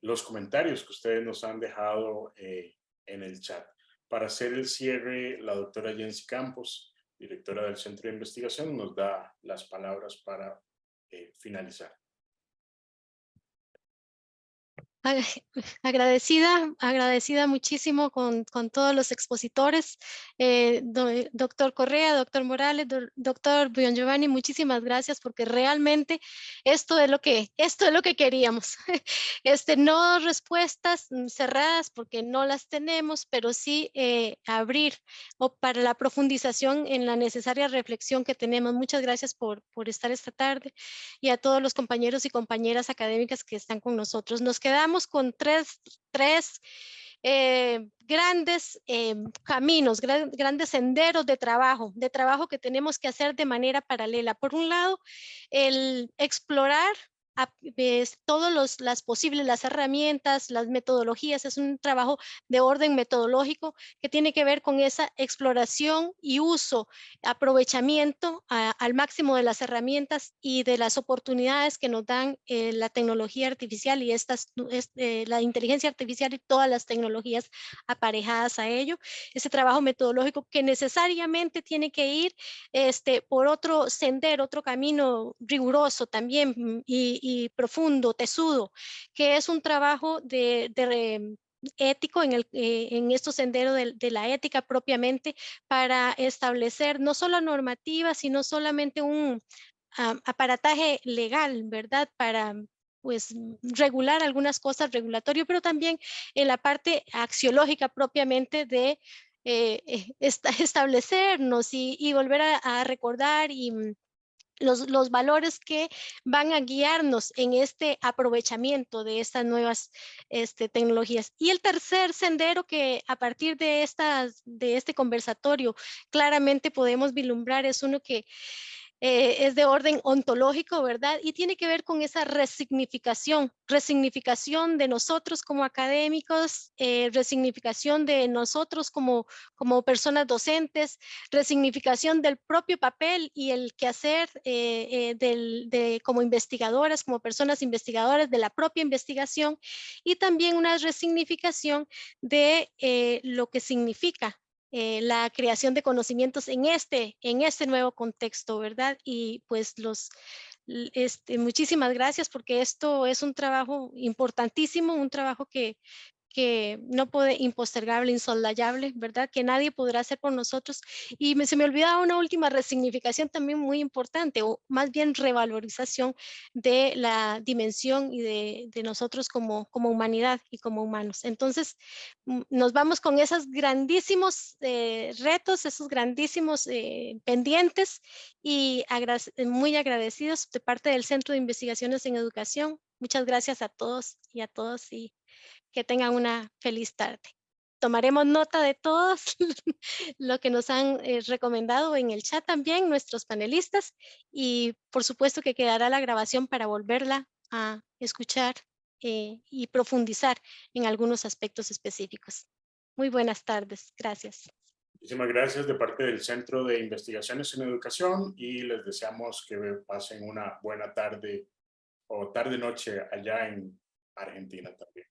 los comentarios que ustedes nos han dejado en el chat. Para hacer el cierre, la doctora Jensi Campos, directora del Centro de Investigación, nos da las palabras para finalizar. Agradecida muchísimo con todos los expositores, doctor Correa, doctor Morales, doctor Bongiovanni, muchísimas gracias, porque realmente esto es lo que queríamos. No respuestas cerradas porque no las tenemos, pero sí abrir para la profundización en la necesaria reflexión que tenemos. Muchas gracias por estar esta tarde, y a todos los compañeros y compañeras académicas que están con nosotros. Nos quedamos con tres grandes caminos, grandes senderos de trabajo que tenemos que hacer de manera paralela. Por un lado, el explorar todas las posibles, las herramientas, las metodologías. Es un trabajo de orden metodológico que tiene que ver con esa exploración y uso, aprovechamiento al máximo de las herramientas y de las oportunidades que nos dan la tecnología artificial y la inteligencia artificial y todas las tecnologías aparejadas a ello. Ese trabajo metodológico que necesariamente tiene que ir por otro sendero, otro camino riguroso también y profundo, tesudo, que es un trabajo ético en estos senderos de la ética propiamente, para establecer no solo normativas, sino solamente un aparataje legal, ¿verdad? Para pues regular algunas cosas regulatorio, pero también en la parte axiológica propiamente de establecernos y volver a recordar los valores que van a guiarnos en este aprovechamiento de estas nuevas tecnologías. Y el tercer sendero que a partir de este conversatorio claramente podemos vislumbrar es uno que es de orden ontológico, ¿verdad? Y tiene que ver con esa resignificación de nosotros como académicos, resignificación de nosotros como personas docentes, resignificación del propio papel y el quehacer como investigadoras, como personas investigadoras, de la propia investigación, y también una resignificación de lo que significa la creación de conocimientos en este nuevo contexto, ¿verdad? Y pues muchísimas gracias, porque esto es un trabajo importantísimo, un trabajo que no puede, impostergable, insoslayable, ¿verdad? Que nadie podrá hacer por nosotros. Y se me olvidaba una última resignificación también muy importante, o más bien revalorización de la dimensión y de nosotros como humanidad y como humanos. Entonces, nos vamos con esos grandísimos retos, esos grandísimos pendientes, y muy agradecidos de parte del Centro de Investigaciones en Educación. Muchas gracias a todos y a todas, y que tengan una feliz tarde. Tomaremos nota de todos lo que nos han recomendado en el chat también nuestros panelistas, y por supuesto que quedará la grabación para volverla a escuchar y profundizar en algunos aspectos específicos. Muy buenas tardes. Gracias. Muchísimas gracias de parte del Centro de Investigaciones en Educación, y les deseamos que pasen una buena tarde o tarde-noche allá en Argentina también.